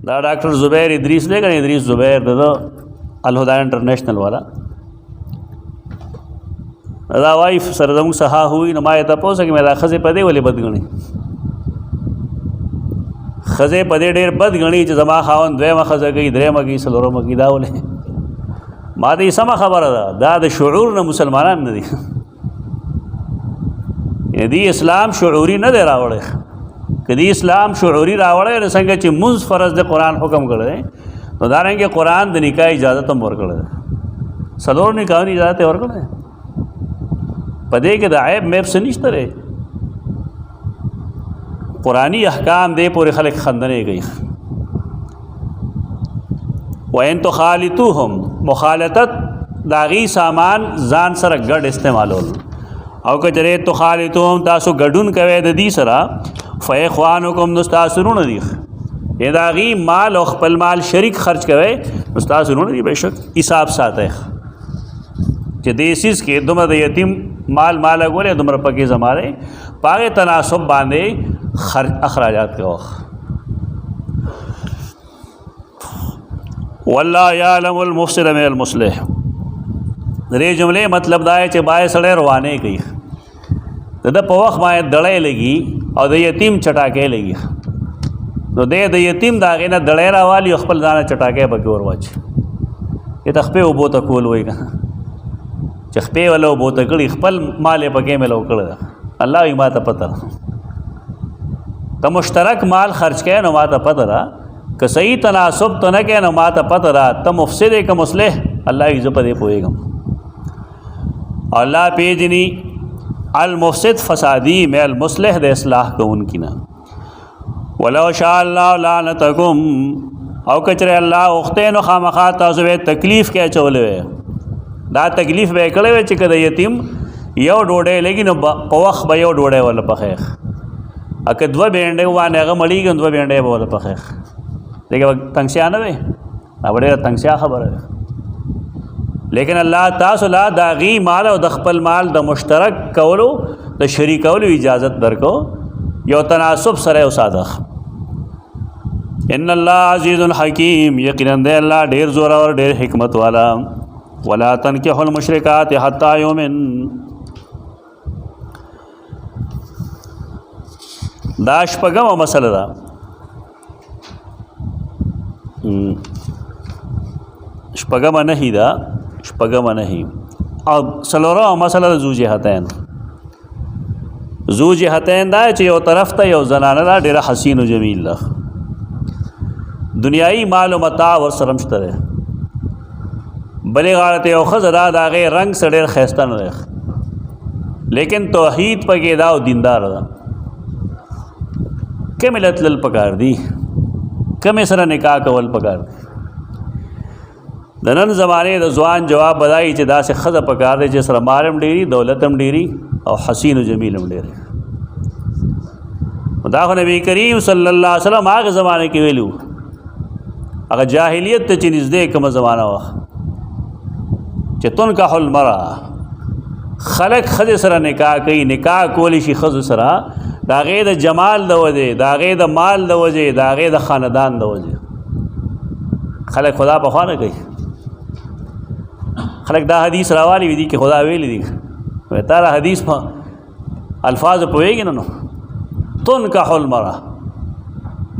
دا ډاکټر زبیر ادریس دی کنه ادریس زبیر د الهدا انټرنیشنل والا دا وایف سره زموږ سها ہوئی نو ما یې تپوسه کې مې دا ښځې په دې ولې بد ګڼي ښځې په دې ډېر بد ګڼي چې زما خاوند دویمه ښځه کوي درېیمه کوي څلورمه کوي دا ولې ما ته یې سمه خبره ده دا د شعور نه مسلمانان نه دي دې اسلام شعوري نه دی راوړی که دې اسلام شعوري راوړی نو څنګه چې مونځ فرض د قرآن حکم کړی نو دارنګې قرآن د نکاح اجازت هم ورکړی دی څلور نکاحونو اجازت یې ورکړی دی په دې کې د عیب میب څه نشته دی قرآني احکام دې پورې خلک خندنې کوي وَإِن تُخَالِطُوهُمْ مخالطت د هغې سامان ځان سره ګډ استعمالول او که چېرې تخالطوهم تاسو ګډون کوئ د دې سره فإخوانکم نو ستاسو وروڼه دي د هغې مال او خپل مال شریک خرچ کوئ نو ستاسو وروڼه دي بېشک حساب ساتئ چې دې سیز کې دومره د یتیم مال اګولې دومره پکې زما دی په هغې تناسب باندې اخراجات کوه والله یعلم المفسد من المصلح دې جملې مطلب دا دی چې باید سړی روانې کوي د ده په وخت باندې دړی لګي او د یتیم چټاکۍ لګي نو دی د یتیم د هغې نه دړی راوالي او خپل ځانه چټاکۍ پکې ور واچي یې ته خپې اوبو ته کول وایي که چې خپې وله اوبو ته کړي خپل مال یې پکې میلو کړی ده الله وایي ما ته پته ده ته مشترک مال خرچ کوې نو ما ته پته ده که صحیح تناسب ته نه کوې نو ما ته پته ده ته مفسد یې که مصلح الله وایي زه په دې پوهېږم الله پیژني المفسد فسادی میں المصلح د اصلاح کوونکي نه ولو شاء الله لعنتکم او کچره الله وخته نو خامخا تاسو به تکلیف کې اچولې دا تکلیف به کړې چې کده یتیم یو ډوډۍ لګي نو په وخت به یو ډوډۍ ولا پخېخ اکه دوه بینډې وانه هغه مړیږي دوه بینډې به ولا پخېخ دغه تنگسیا نه وي دا وړه تنگسیا خبره ده لیکن الله تاسو لا داغي مال او د خپل مال د مشترک کولو د شریکولو اجازت درکو یو تناسب سره او صادق ان الله عزیز حکیم یقینا دی الله ډیر زور او ډیر حکمت والا ولا تنكحوا المشركات حتى يؤمن دا شپږمه مسله ده شپږمه نهي ده شپږمه نهي او څلورمه مسله ده ذو جهتین ذو جهتین دا چې یو طرف ته یو زنانه ده ډېره حسین و جمیل ده دنیایي مال و متاع ورسره هم شته دی بلې غاړه ته یو ښځه ده د هغې رنګ څه ډېر ښایسته نه دی لیکن توحید پکې ده او دیندار ده کمې له تلل پکار دي کمې سره نکاح کول پکار دي د نن زمانې د ځوان جواب بدایي چې داسې ښځه پکار دی چې سره مال هم ډېري دولت هم ډېري او حسین و جمیل هم ډېري دا خو نبي کریم صلی الله علیه وسلم هغه زمانه کې ویلو هغه جاهلیت ته چې نږدې کومه زمانه وه چې تنکح المرأة خلق ښځې سره نکاح کوي نکاح کولی شي ښځو سره د هغې د جمال د وجې د هغې د مال د وجې د هغې د خاندان د وجې خلق خدا پخوا نه کوي خلق دا حدیث راوالی وي دي کې خدا ویلی دي تا دا حدیث په الفاظ پوهېږي نه نو تنکح المرأة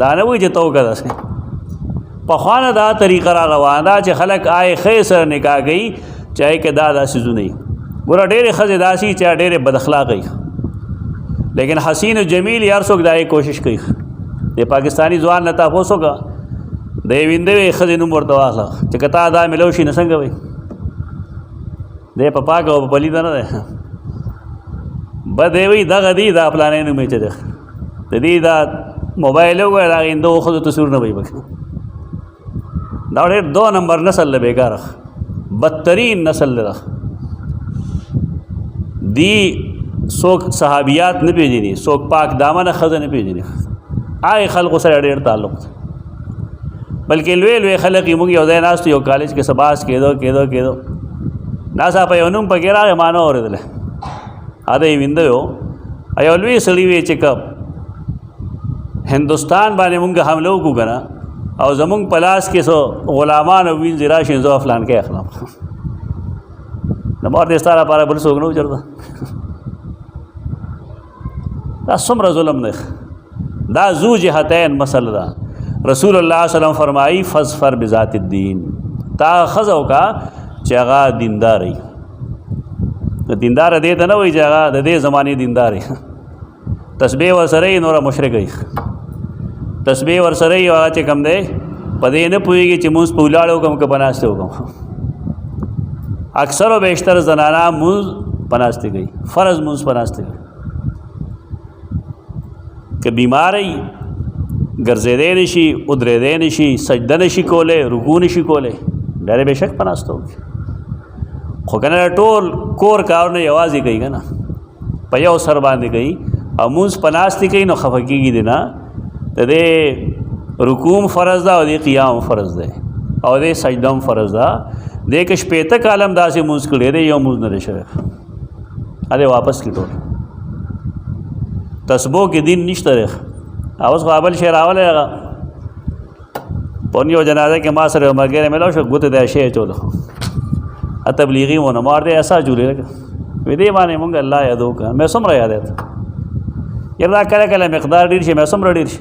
دا نه وایي چې تو که داسې پخوا نه دا طریقه را روانه ده چې خلک آی ښې سره نکاح کوي چې هغې کې دا څیزونه وي ګوره ډېرې ښځې داسې چې ډېرې بد اخلاقه وي لیکن حسین و جمیل هر څوک دا کوشش کوي د پاکستاني ځوان نه تاسو وکړه د یوې ویندوې ښځې نوم ورته واخله چې که تا دا میلو شي نو څنګه وایي دی په پاکه او په پلیته نه دی بد دی وایي دغه دی دا پلانی نوم یې چې دی د دې دا موبایل وګوره د هغې هندو ښځو تصویرونه به یې پکې دا ډېر دو نمبر نسل دی بېکاره بدترین نسل دی دی څوک صحابیات نه پېژني څوک پاک دامنه ښځه نه پېژني هغې خلقو سره ډېر تعلق دی بلکې لوی لوی خلق یې موږ یو ځای ناست یو کالج کې سباس کېدو ناڅاپه یو نوم پکې راغی ما نه اورېدلی هغه د یې وینده یو یو لوی سړي وی چې که هندوستان باندې موږ حمله وکړو که نه او زمونږ په لاس کې څو غلامان او وینځي راشي زه فلان کې اخلم د مور دې ستا لپاره بل څوک نه و چېرته دا څومره ظلم دی دا ذو جهتین مسله ده رسول الله صلی الله علیه وسلم فرمایي فاظفر بذات الدین تا ښځه وکړه چې هغه دیندار وي دیندار دې ته نه وایي چې هغه د دې زمانې دیندار وي تسبیح ورسره یې نوره مشرک وي تسبیح ورسره یې هغه چې کوم دی په دې نه پوهېږي چې مونځ په ولاړ وکړم که په ناستې وکړم اکثر و بیشتر زنانه مونځ په ناستې کوي فرض مونځ په ناستې کوي که بیمار وي ګرځېدی نه شي ودرېدی نه شي سجده نه شي کولی رکوع نه شي کولی ډېرې بې شک په ناسته وکړي خو که نه ټول کور کارونه یوازې کوي که نه په یو سر باندې کوي او مونځ په ناستې کوي نو خفه کېږي دی نه د دې رکوع فرض ده او د قیام فرض دی او د سجده هم فرض ده دې که شپېته کاله هم داسې مونځ کړی دی یو مونځ نه دی شوی هغه واپس کړي ټول تسبو کې دین نشته دی اوس خو بل شی راولی هغه په یو جنازه کې ما سره یو ملګری میلاو شو ګوتې د شی اچولو تبلیغي ونه مار دی ایسا جوړې لکه وی دې باندې مونږ الله یادو کړه مې څومره یاد دی یاره دا کله کله مقدار ډېر شي مې څومره ډېر شي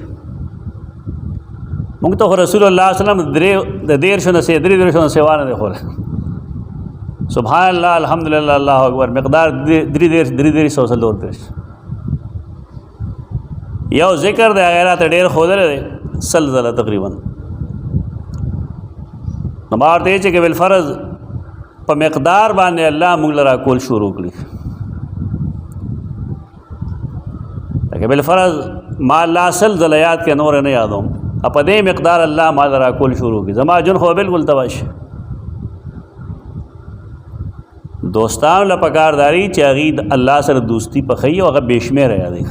مونږ ته خو رسول الله صلی الله علیه وسلم د دېرشو نه درې نه سوا نه دی خولی سبحان الله الحمدلله الله اکبر مقدار درې سو سل دېرش یو ذکر دی هغه راته ډېر ښودلی دی سل ځله تقریبا نو ما ورته ویل چې که بالفرض په مقدار باندې الله موږ له راکول شروع کړي که بالفرض ما الله سل ځله یاد کړې نور نه یادوم په دې مقدار الله ما له راکول شروع کړي زما جون خو بالکل تباه شي دوستان له پکارداري چې هغې الله سره دوستي پخوي او هغه بې شمېره یادوي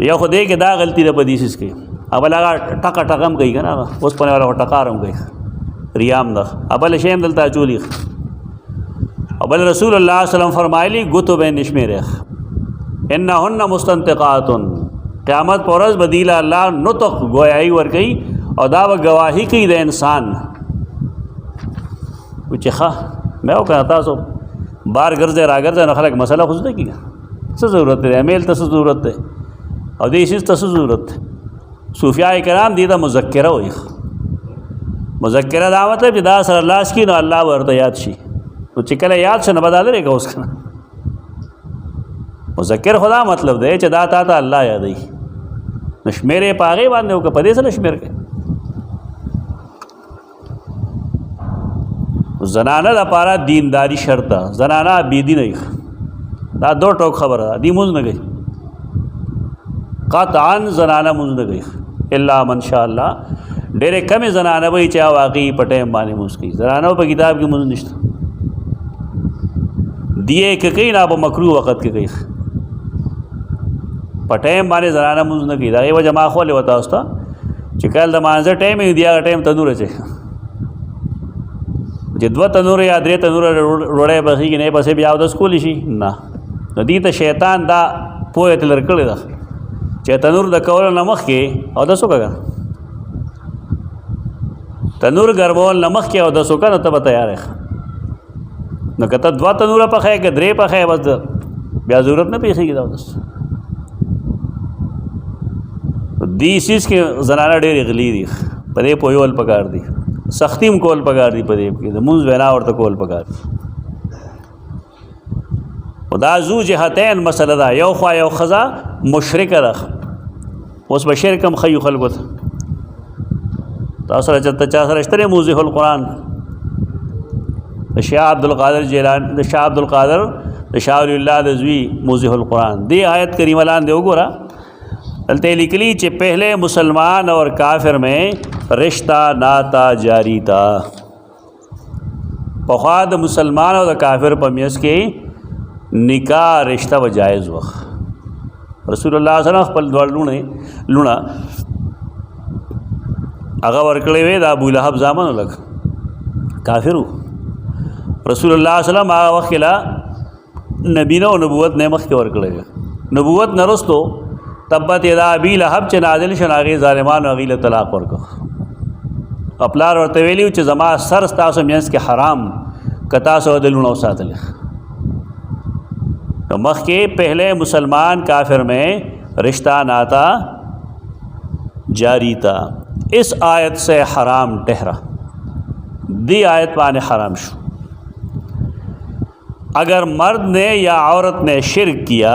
یو خو دې کې دا غلطي ده په دې څیز کې اول هغه ټکه ټکه هم کوي که نه اوس پنې والا خو ټکار هم کوي ریام ده بل شی هم دلته اچولي او بل رسول الله صلی الله علیه وسلم فرمایلي ګوتو به یې نه شمېرې انهن مستنطقات قیامت په ورځ به دې له الله نطق ګویایي ورکوي او دا به ګواهي کوي د انسان چې ښه مې وکړه تاسو بار ګرځئ را ګرځئ نو خلک مسله خو زده کېږي څه ضرورت دی امیل ته څه ضرورت دی او دې شیز ته څه ضرورت دی صوفیاء کرام دې ته مذکره وایي مذکره دا مطلب چې دا سره لاس کړي نو الله به ورته یاد شي نو چې کله یاد شي نو به دا لرې که اوس که نه مذکر خو دا مطلب دی چې دا تا ته الله یادوي نو شمېرې په هغې باندې وکړه په دې سره شمېر کړې زنانه دپاره دینداري شرط ده زنانه بېدینه وي دا دو ټوک خبره ده دې مونځ نه کوي قطعا زنانه مونځ نه کوي الا من شاء الله ډېرې کمې زنانه به وي چې واقعي په ټایم باندې مونځ کوي زنانه په کتاب کې مونځ نشته دیې که کوي نه په مکروه وخت کې کوي په ټایم باندې زنانه مونځ نه کوي د هغې وجه ما ښولې وه تاسو ته چې کله د مانځه ټایم وي د هغه ټایم تنور اچوي چې دوه تنوره یا درې تنوره ډوډۍ پخېږي نه پسې بیا اودس کولی شي نه نو دې ته شیطان دا پوهه ترې لر کړې ده چې تنور د کولو نه مخکې اودس وکړه تنور ګرمول نه مخکې اودس وکړه نو ته به تیار یې نو که ته دوه تنوره پخوې که درې پخوې بس بیا ضرورت نه پېښېږي د اودس دې سیز کې زنانه ډېرې غلي دي په دې پوهول پکار دي سختی هم کول پکار دي په دې کې د مونځ وینا ورته کول پکار دي دا ذو جهتین مسله ده یو خوا یو ښځه مشرکه ده اوس به شرک هم ښیو خلکو ته تاسو سره چېرته چا سره شته دی موضح القرآن د شاه عبدالقادر جیلان د شاه عبدالقادر د شاه ولی الله د زوی موضح القرآن دې آیت کریمه لاندې وګوره دلته لیکلی چې پہلے مسلمان اور کافر میں رشتہ ناتا جاری تھا پخوا د مسلمان او د کافر په میس کې نکاح رشتہ و جائز وخت رسول الله صلی الله علیه وسلم خپل دوه لونه هغه ورکړی وی د ابو لهب زامن لګ کافرو رسول الله صلی الله علیه وسلم هغه وخت لا نبی نو نبوت نه مخکې ورکړی نبوت نه رستو تبت یدا ابی لہب چې نازل شو هغې ظالمانو هغې له طلاق ورکړو. او پلار ورته ویلي چې زما سر ستاسو منځ کې حرام که تاسو عدلونه وساتلی. نو مخکې پہلے مسلمان کافر میں رشتہ ناتا جاری تھا، اس آیت سے حرام ٹھہرا، دی آیت پانے حرام شو. اگر مرد نے یا عورت نے شرک کیا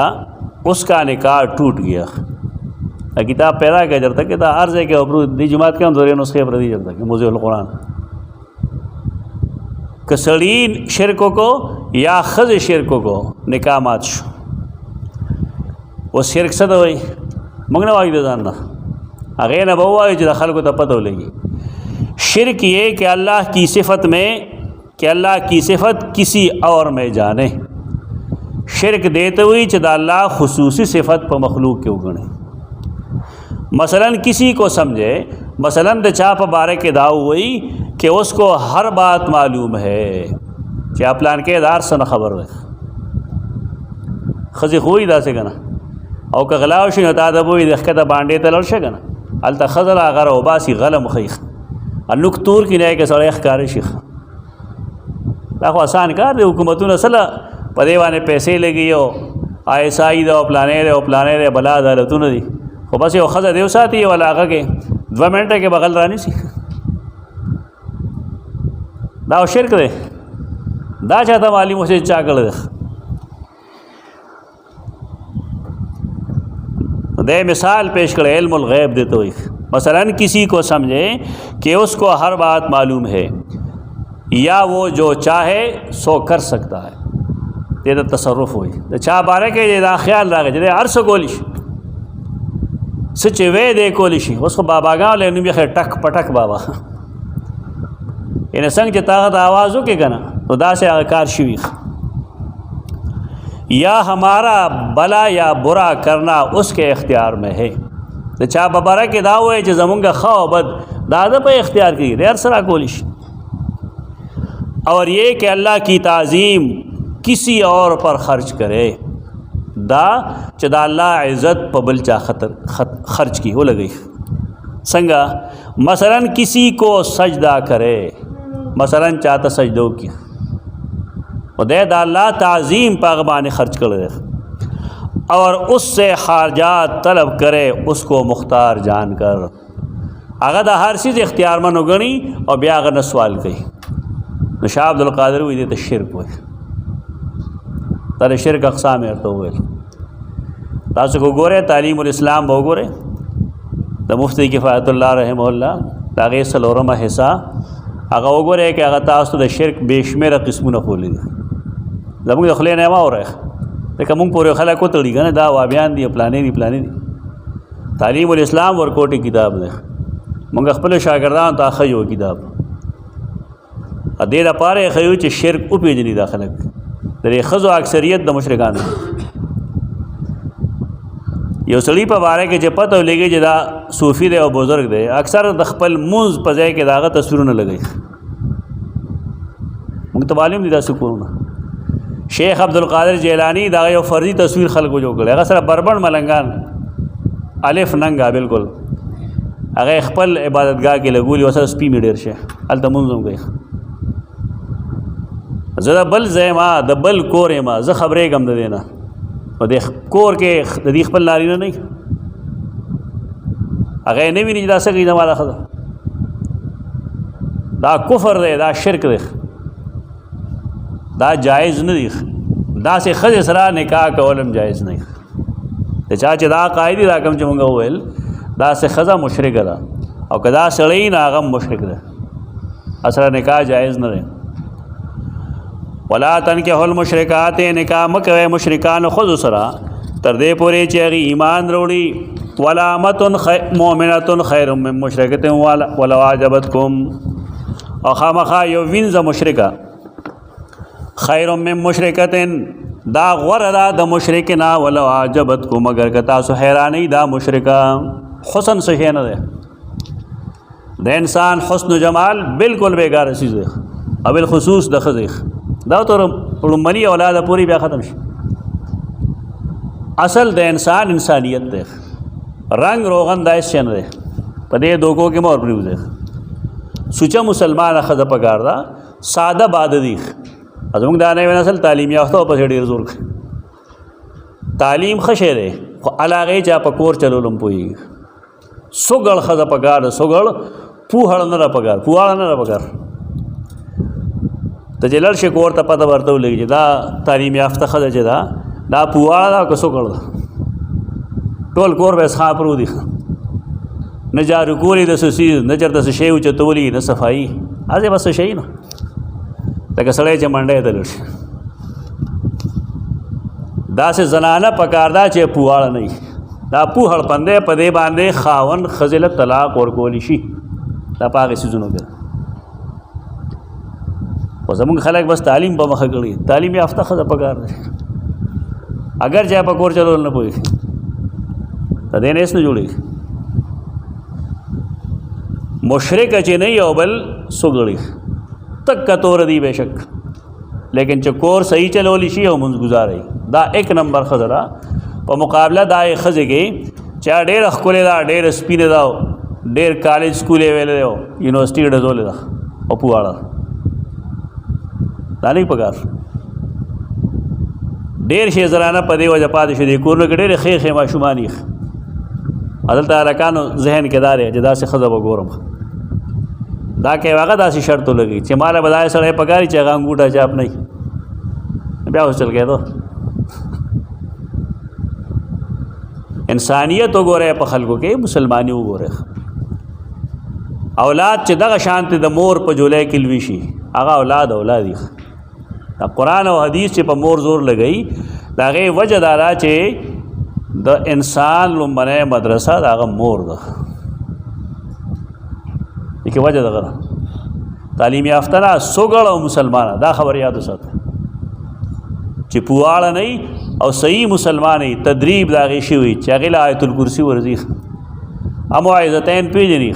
اس کا نکاح ٹوٹ گیا. کتاب پیدا کیا جاتا کہ تا عرض ہے کہ ابرو دی جماعت کے اندر نسخے پر دی جاتا کہ موضوع القرآن کہ سڑین شرکوں کو یا خز شرکوں کو نکاح مات شو. وہ شرک صد ہوئی منگنا واقعی دے جاننا اغیر نبا ہوا ہے جو خلق کو تب پتہ ہو لے گی. شرک یہ کہ اللہ کی صفت میں کہ اللہ کی صفت کسی اور میں جانے. شرک دیتے ہوئی چدا اللہ خصوصی صفت پر مخلوق کے اگنے. مثلا کسی کو سمجھے مثلا چاپ بارے کے داؤ ہوئی کہ اس کو ہر بات معلوم ہے کیا پلان کے ادار سے نہ خبر ہے خزی خوئی دا سے گنا او که غلاو شي نو تا د بوی د ښکته باندې ته لاړ شه که نه هلته ښځه هغه راوباسي غله مخی هلوک تور کې نه که سړی ښکاره شي. دا خو آسان کار دی. حکومتونه سله په دې باندې پیسې لګي او ISI ده او پلانې ده او پلانې ده بلا عدالتونه دي خو بس یو ښځه دی وساتي ولا هغه کې 2 منټه کې بغل رانیسي. دا شرک دی. دا چاته معلوم اوسي چا کړی دی. دے مثال پیش کرے علم الغیب دیتے ہوئی مثلا کسی کو سمجھے کہ اس کو ہر بات معلوم ہے یا وہ جو چاہے سو کر سکتا ہے. یہ تو تصرف ہوئی چاہ بارے کے دا خیال رکھے جدے عرص کولیش سچ وے دے کولیشی اس کو بابا گاؤں لے نمی خیر ٹک پٹک بابا انہیں سنگ طاقت آواز ہو کے کنا تو دا سے کار شویخ. یا ہمارا بلا یا برا کرنا اس کے اختیار میں ہے. چاہ ببارہ کے داؤ ہے جو زمونگا خواہ بد دادا پہ اختیار کی دیر سرا کولیش. اور یہ کہ اللہ کی تعظیم کسی اور پر خرچ کرے دا چدا اللہ عزت پہ بلچا خرچ کی ہو لگئی. سنگا مثلا کسی کو سجدہ کرے مثلا چاہتا سجدوں کی دے دا اللہ تعظیم پاغبان خرچ کرے اور اس سے خارجات طلب کرے اس کو مختار جان کر. اگر دا ہر چیز اختیار من گنی اور بیا اگر نہ سوال کہی شاہ عبد القادر ہوئی دیتے شرک ہوئے تارے شرک اقسام ارتو ہوئے. تاسو کو گورے تعلیم الاسلام بہو گورے دا مفتی کفایت اللہ رحمہ اللہ داغی سلورمہ حصہ اگر وہ گورے کہ اگر تاسو دا شرک بیشمیر قسمونه خولی دی زمونږ د خولې نه ما وره ځکه مونږ پورې خلک وتړي که نه دا وابیان دي پلانې دي پلانې دي. تعلیم الاسلام ورکوټي کتاب دی مونږ خپلو شاګردانو ته ښیو کتاب دې دپاره یې ښیو چې شرک وپېژني دا خلک د دې ښځو اکثریت د مشرکانو یو سړي په باره کې چې پته ولګي چې دا صوفي دی او بزرګ دی اکثر د خپل مونځ په ځای کې د هغه تصویرونه لګوي. مونږ ته معلوم دي داسې کورونه. شیخ عبدالقادر جیلانی دا یو فرضی تصویر خلکو جوړ کړی هغه سره بربند ملنګان الف ننګا بالکل هغه خپل عبادتګاه کې لګولي وسره سپي مې ډېر شي هلته مونځ هم کوي. زه د بل ځای ما د بل کور یم زه خبرېږم د دې نه او د کور کې د دې خپل نارینه نه هغه یې نه ویني چې دا څه کوي زما دا ښځه. دا کفر دی دا شرک دی دا جائز نه دی. دا سه ښځې سره نکاح کول هم جائز نه دی. د چا چې دا قاعدې دا کوم چې مونږ وویل دا سه ښځه مشرکه ده او که دا سړی نه هغه هم مشرک ده سره نکاح جائز نه دی. ولا تنکحوا المشرکات نکاح مه کوئ مشرکانو ښځو سره تر دې پورې چې هغې ایمان راوړي. ولا امة مؤمنة خیر من مشرکة ولو اعجبتکم او خامخا یو وینځه مشرکه خیر من مشرکتن دا غوره ده د مشرک نه ولو اعجبتکم اگر که تاسو حیرانئ دا مشرکه. حسن څه شی نه دی د انسان حسن و جمال بالکل بیکاره چیز دی او بالخصوص د ښځې دا تر لومړني اولاده پورې بیا ختم شي. اصل د انسان انسانیت دی رنگ روغن دایس چن دے پدې دوکو کې مور پریوزه سوچا مسلمان خزه پکار دا ساده باد دی ازمږ دا نه نسل تعلیم یافته په ډیر زور تعلیم خشه ده خو علاغه چا پکور چلولم پوي سوګل خزه پکار سوګل پوهړ نه پکار پوهړ نه پکار ته جلل شکور ته پته ورته لګي دا تعلیم یافته خزه چې دا پوهړ دا کو سوګل ټول کور به ښا پرو دي نه جارو کولی د سسی نه چرته شی او چتولی نه صفائی ازه بس شي نه لکه سړی چې منډه ته لشي دا سه زنانه پکاردا چې پوهاړ نه دا پوهړ پندې پدې باندې خاون خزل طلاق ور کولی شي دا پاګه سيزونو کې او زمونږ خلک بس تعلیم په مخه کړی تعلیم یافته خزه پکار دي اگر چا پکور چلول نه پوي ته دې نه جوړي مشرک چې نه یو بل سګړي تک کتور دی بشک لیکن چې کور صحیح چلولی شي او منځ گزاري دا ایک نمبر خزرا په مقابله دا خزه کې چې ډېر خپل دا ډېر سپینه دا ډېر کالج سکولې ویلې او یونیورسيټي ډزولې دا او پواړه دا نه پکار ډېر شي زرانه په دی وجه پاتې شي کور نه ډېر خې ما شومانی عدالت ارکانو ذهن کې دار چې دا څه خزه وګورم دا کې واغه داسې شرط لګي چې مال بدای سره پکاري چې هغه انګوټه چاپ نه بیا اوس چل کېدو انسانیت وګوره په خلکو کې مسلمانی وګوره اولاد چې دغه شانت د مور په جولای کې لوي شي هغه اولادي دا قران او حدیث چې په مور زور لګي دا غي وجه دارا چې د انسان لومبنه مدرسه دغه مور ده دغه وجه دغه تعلیم یافته نه سوګړ او مسلمان دا خبر یاد وساته چې پواړه نه او صحیح مسلمان تدریب دا غي شي چې هغه آیت الکرسی ورزي امو عزتین پیجنی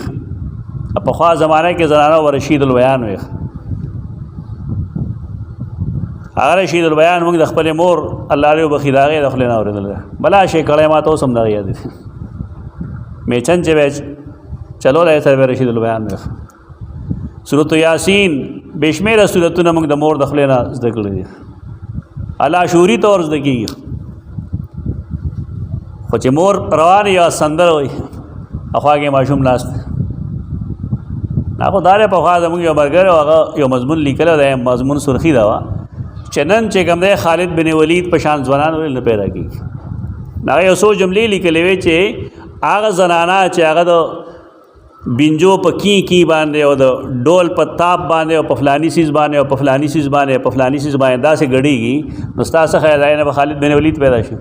په خوا زمانه کې زنانه او رشید البیان وي هغه رشید البیان موږ د خپل مور الله له بخیداغه د خپل نه اوریدل بلا شي کړه ما ته سم نه یاد دي مې چن چې چلو له سره رشید البیان وي سورۃ یاسین بشمیره سورتونه موږ د مور د خپل نه زده کړې دي الله شوري تور زده کیږي خو چې مور روان یا سندر وي اخواګه ماشوم لاس نه خو دار په خوا زموږ یو برګر او هغه یو مضمون لیکل دی مضمون سرخی دا چنن چې کوم دی خالد بن ولید په شان ځوانان ول پیدا کی نه یو سو جملې لیکلې وي چې هغه زنانا چې هغه د بینجو په کی باندې او د ډول په تاپ باندې او په فلانی سیز باندې او په فلانی سیز باندې په فلانی سیز باندې دا سه غړيږي نو تاسو خیال نه خالد بن ولید پیدا شي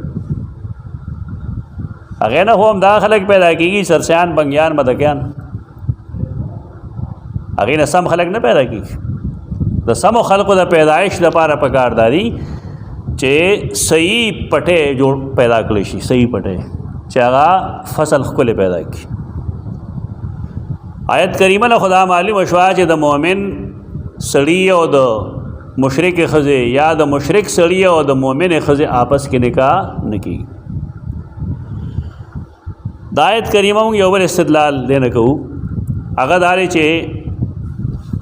هغه نه هم دا خلک پیدا کیږي سرسیان بنګیان مدکیان هغه نه سم خلک نه پیدا کیږي د سمو خلقو د پیدایش لپاره پکارداري چې صحیح پټه جوړ پیدا کړی شي صحیح پټه چې هغه فصل خپل پیدا کړي آیت کریمه له خدا معلوم شوا چې د مؤمن سړی او د مشرک خزه یا د مشرک سړی او د مؤمن خزه آپس کې نکاح نکي د آیت کریمه یو بل استدلال دینه کوو هغه داري چې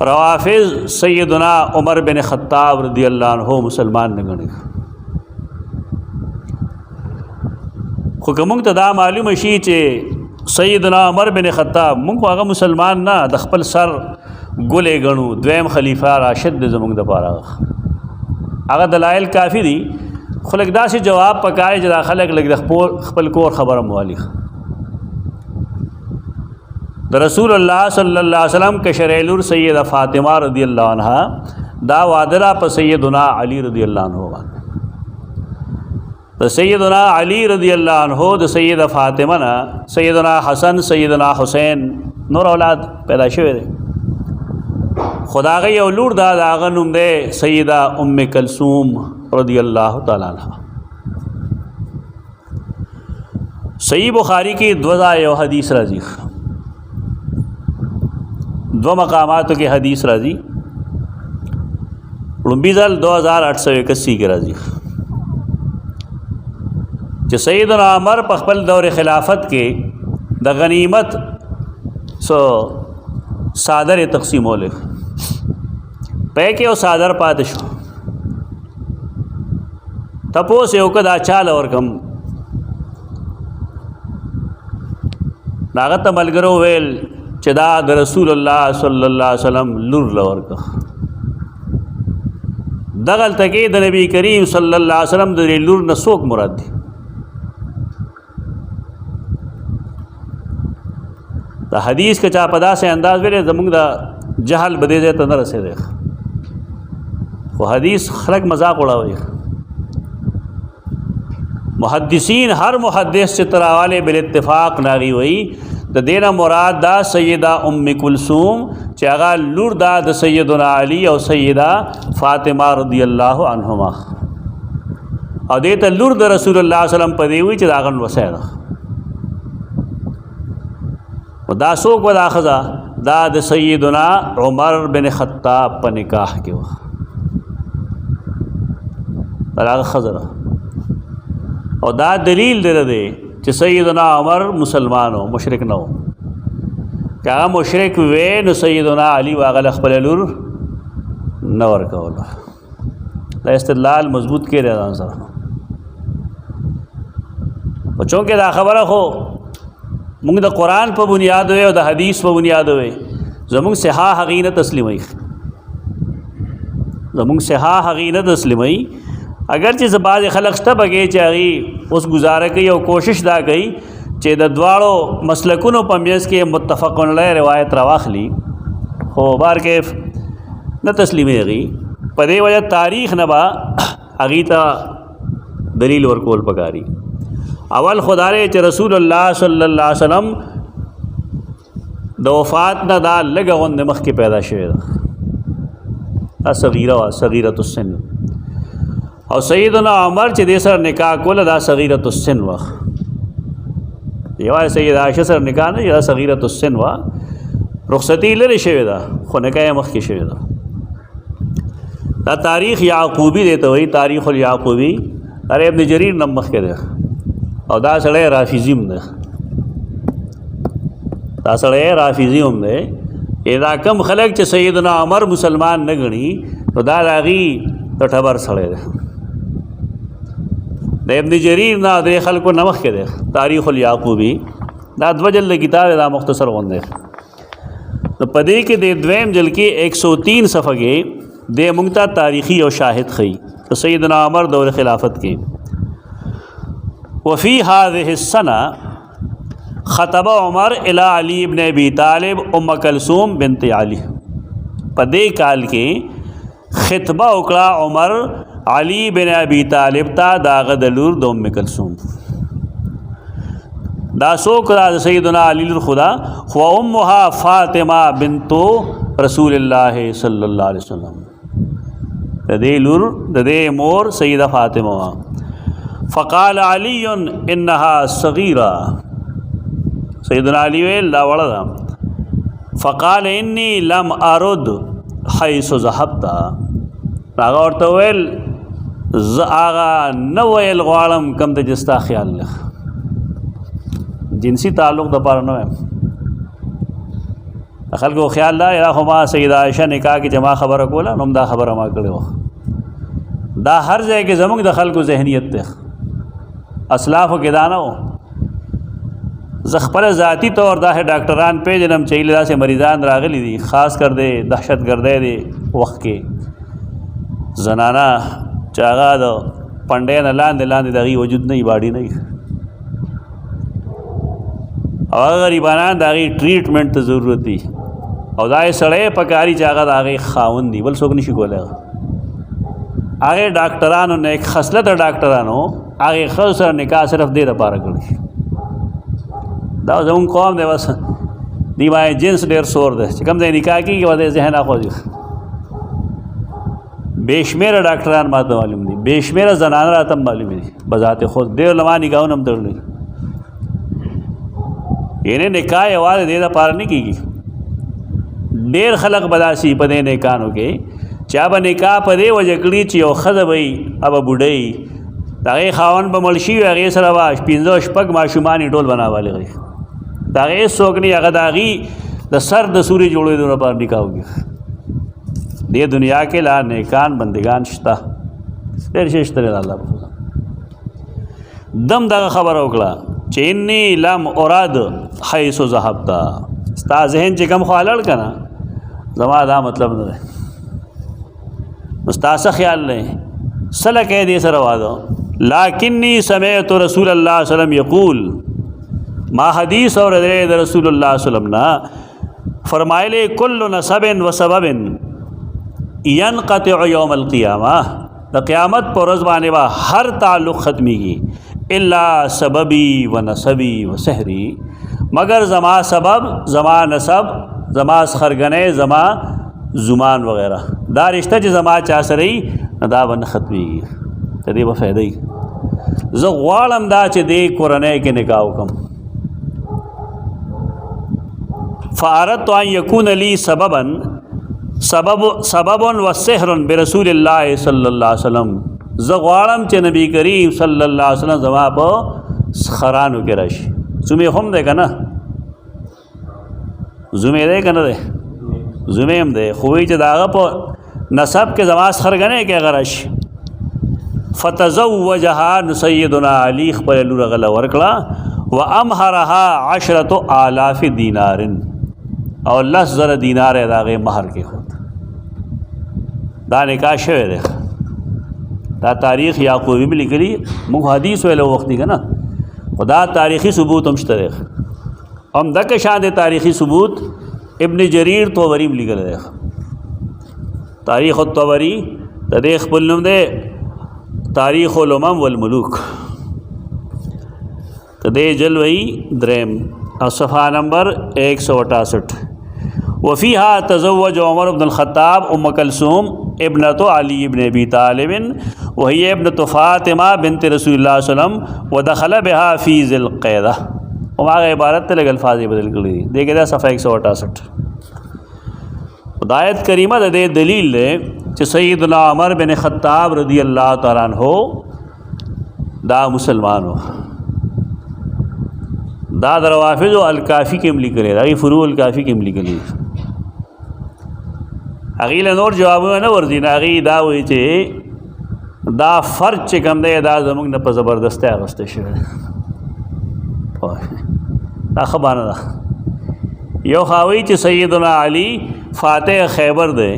روافض سیدنا عمر بن خطاب رضی اللہ عنہ مسلمان نه غني خو کوم ته دا معلوم شي چې سیدنا عمر بن خطاب موږ هغه مسلمان نه د خپل سر ګولې غنو دویم خلیفہ راشد زموږ د پاره هغه دلایل کافی دي خلک داسې جواب پکای چې خلک لګ خپل کور خبره موالی د رسول الله صلی الله علیه وسلم کشریلور سیدہ فاطمہ رضی اللہ عنہا دا وادرا په سیدنا علی رضی اللہ عنہ د سیدنا علی رضی اللہ عنہ د سیدہ فاطمہ نا سیدنا حسن سیدنا حسین نور اولاد پیدا شوه دي خدای یو لور دا هغه نوم ده سیدہ ام کلثوم رضی اللہ تعالی عنها صحیح بخاری کی دوزا یو حدیث راځي دو مقاماتوں کی حدیث راضی رنبیزل 2881 کی راضی کہ سیدنا عمر په خپل دور خلافت کې د غنیمت سو صادر تقسیمول پې کې او صادر پاتې شو تپوس یو کدا چاله ورکم ناغت ملګرو ویل چې دا د رسول الله صلی الله علیه وسلم لور لورکه دغلته کې د نبی کریم صلی الله علیه وسلم د لور نه څوک مراد دی دا حدیث که چا په داسې انداز ویلې زمونږ د جهل به دې ځای ته نه رسېدی خو حدیث خلک مذاق اڑاوي محدثین هر محدث چې تراواله بل اتفاق ناغي وي د دینه مراد دا سیدہ ام کلثوم چې هغه لور دا د سیدنا علی او سیدہ فاطمه رضی الله عنهما او دې ته لور د رسول الله صلی الله علیه وسلم په دی وی چې داغن وسایده دا څوک ودا خزا دا د سیدنا عمر بن خطاب په نکاح کې و هغه خزره او دا دلیل دی چې سیدنا عمر مسلمانو مشرک نه و که هغه مشرک وی نو سیدنا علی واغله خپل لور نه ورکوله دا استدلال مضبوط کړی ځان سره او چونکې دا خبره خو موږ د قرآن په بنیاد وي او د حدیث په بنیاد وي زموږ صحاح حقیقت تسلیمي زموږ صحاح حقیقت تسلیمي اگر چې بعض خلق شته بګي چې هغه اوس گزاره کوي او کوشش دا کوي چې د دواړو مسلکونو په میس کې متفقون علیه روایت راواخلي خو بار کې نه تسلیمي غي په دې وجه تاریخ نه با هغه ته دلیل ورکول پکاري اول خدای چې رسول الله صلی الله علیه وسلم د وفات نه دا لګون مخ کې پیدا شوی دا صغیره السن او سیدنا عمر چې دې سره نکاح کول دا صغیره السن و یوه سیدہ عائشہ سره نکاح نه یا صغیره السن و رخصتی لري شوی دا خو نکاح مخ کې شوی دا تاریخ یعقوبی دیته وی تاریخ الیعقوبی اره ابن جریر نم مخ کې ده او دا سړی رافیزیم ده دا کم خلق چې سیدنا عمر مسلمان نه غني نو دا راغي ټټبر سړی ده د ابن جریر نه د خلکو نمخ کې ده تاریخ الیعقوبی دا دو جلد کتاب دا مختصر غونده نو پدې کې د دویم جلد کې 103 صفحه کې د مونږ تاریخي او شاهد خي سیدنا عمر دور خلافت کې وفي هذه السنة خطب عمر الى علي ابن ابي طالب ام كلثوم بنت علي پدې کال کې خطبه وکړه عمر علي بن ابي طالب تا داغه د لور د ام كلثوم دا څوک دا سیدنا علی خدا خو امها فاطمه بنت رسول الله صلی الله علیه وسلم د دې لور د دې مور سیدہ فاطمه فقال علي انها صغيره سیدنا علی ویل لا وړه فقال اني لم ارد حيث ذهبت هغه ورته ویل ز هغه نو ویل غواړم کم ته جستا خیال لخ جنسی تعلق د پاره نه خلکو خیال لا یا هما سیدہ عائشہ نکاح کی جما خبره کوله نوم دا خبره ما کړو دا هر ځای کې زموږ د خلکو ذهنیت ته اسلاف کې دانو زخپل ذاتی طور دا ډاکټران پیژنم چې له داسې مریضان راغلي دي خاص کر دې دهشت ګردې دي وخت کې زنانا چاغا د پنډې نه لاندې دغه وجود نه باډي نه او غریبانان دغه ټریټمنټ ته ضرورت دي او دای سړی پکاري چاغا دغه خاوند دی بل څوک نشي کولای هغه ډاکټرانو نه یک خصلت ډاکټرانو هغه خو سره نکاح صرف دې لپاره کړی دا زمون قوم دی بس دی وای جنس ډیر سور دی چې کوم ځای نکاح کیږي وځي ذهن اخوځي بشمیر ډاکټران ماته معلوم دي بشمیر زنانه راته معلوم دي بذات خود دی علماء نگاهونه هم درلې یعنی نکاح یوازې دې لپاره نه کیږي ډیر خلق بداسي په دې نکاحو کې چا به نکاح په دې وجه کړی چې یو ښځه وي اب بوډۍ دغه خاون به مړ شي هغې سره به 15 شپږ ماشومان یې ټول بناوالی غي دا هغې څوک نه هغه د هغې د سر د سوري جوړېدو لپاره نکاح وکړي. دې دنیا کې لا نیکان بندگان شته، ډېر شی شته د الله په فضل. دم دغه خبره وکړه چې انی لم اراد حیث ذهبت، ستا ذهن چې کوم خوا لاړ که نه زما دا مطلب نه دی، نو ستا څه خیال دی څه لکه دې سره واده. لکنی سمعت رسول الله صلی الله علیه وسلم یقول، ما حدیث اورېدلی د رسول الله صلی الله علیه وسلم نه فرمایلی کل نسب و سبب ینقطع یوم القیامه، د قیامت پر ورځ باندې به هر تعلق ختمیږي الا سببی و نسبی و سحری، مگر زما سبب، زما نسب، زما خرګنۍ، زما زمان وغیرہ دا رشتہ چې زما چا سره وي دا به نه ختمیږي، ته دې به فایده وي. زه غواړم دا چې دې کورنۍ کې نکاح وکړم. فاردت ان یکون لی سببا سبب و سحر برسول الله صلی الله علیه وسلم، زه غواړم چې نبی کریم صلی الله علیه وسلم زما په خرانو کې راشي. زمې هم دی که نه؟ زمې دی که نه دی؟ زمې هم دی، خو وایي چې د هغه په نسب کې زما خرګنۍ کې هغه راشي. فتزوجها نو سیدنا علی خپل لور هغه له ورکړه، و امهرها 10,000 دینار، او 10,000 دینار یې د هغې مهر کېښود. دا نکاح شوی دی، دا تاریخ یعقوبی میں لیکلی، موږ حدیث ویلو وخت دی که نه، خو دا تاریخي ثبوت هم شته دی. هم دکه شان دی تاریخي ثبوت ابن جریر طبري میں لیکلی دی. تاریخ الطبري د دې خپل نوم دی تاریخ الامم والملوک، د دې جلوی دریم او صفحه نمبر 168. وفيها تزوج عمر بن الخطاب ام كلثوم ابنة علي بن ابي طالب وهي ابنة فاطمة بنت رسول الله صلی اللہ علیہ وسلم ودخل بها في ذي القعدة. وما عبارت تے لگ الفاظ بدل کړي دیکھے دا صفحه 168. ہدایت کریمہ دے دلیل ہے کہ سیدنا عمر بن خطاب رضی اللہ تعالیٰ عنہ دا مسلمان ہو. دا روافض و الکافی کے ملی کرے، دا فروع الکافی کے ملی کرے. اغیل نور جوابونه نه ورځي نه، هغې دا وایي چې دا فرد چې کوم دی دا زموږ نه په زبردستۍ اخیستی شوی دی. دا ښه بانه ده. یو خوا وایي چې سیدنا علي فاتح خیبر دی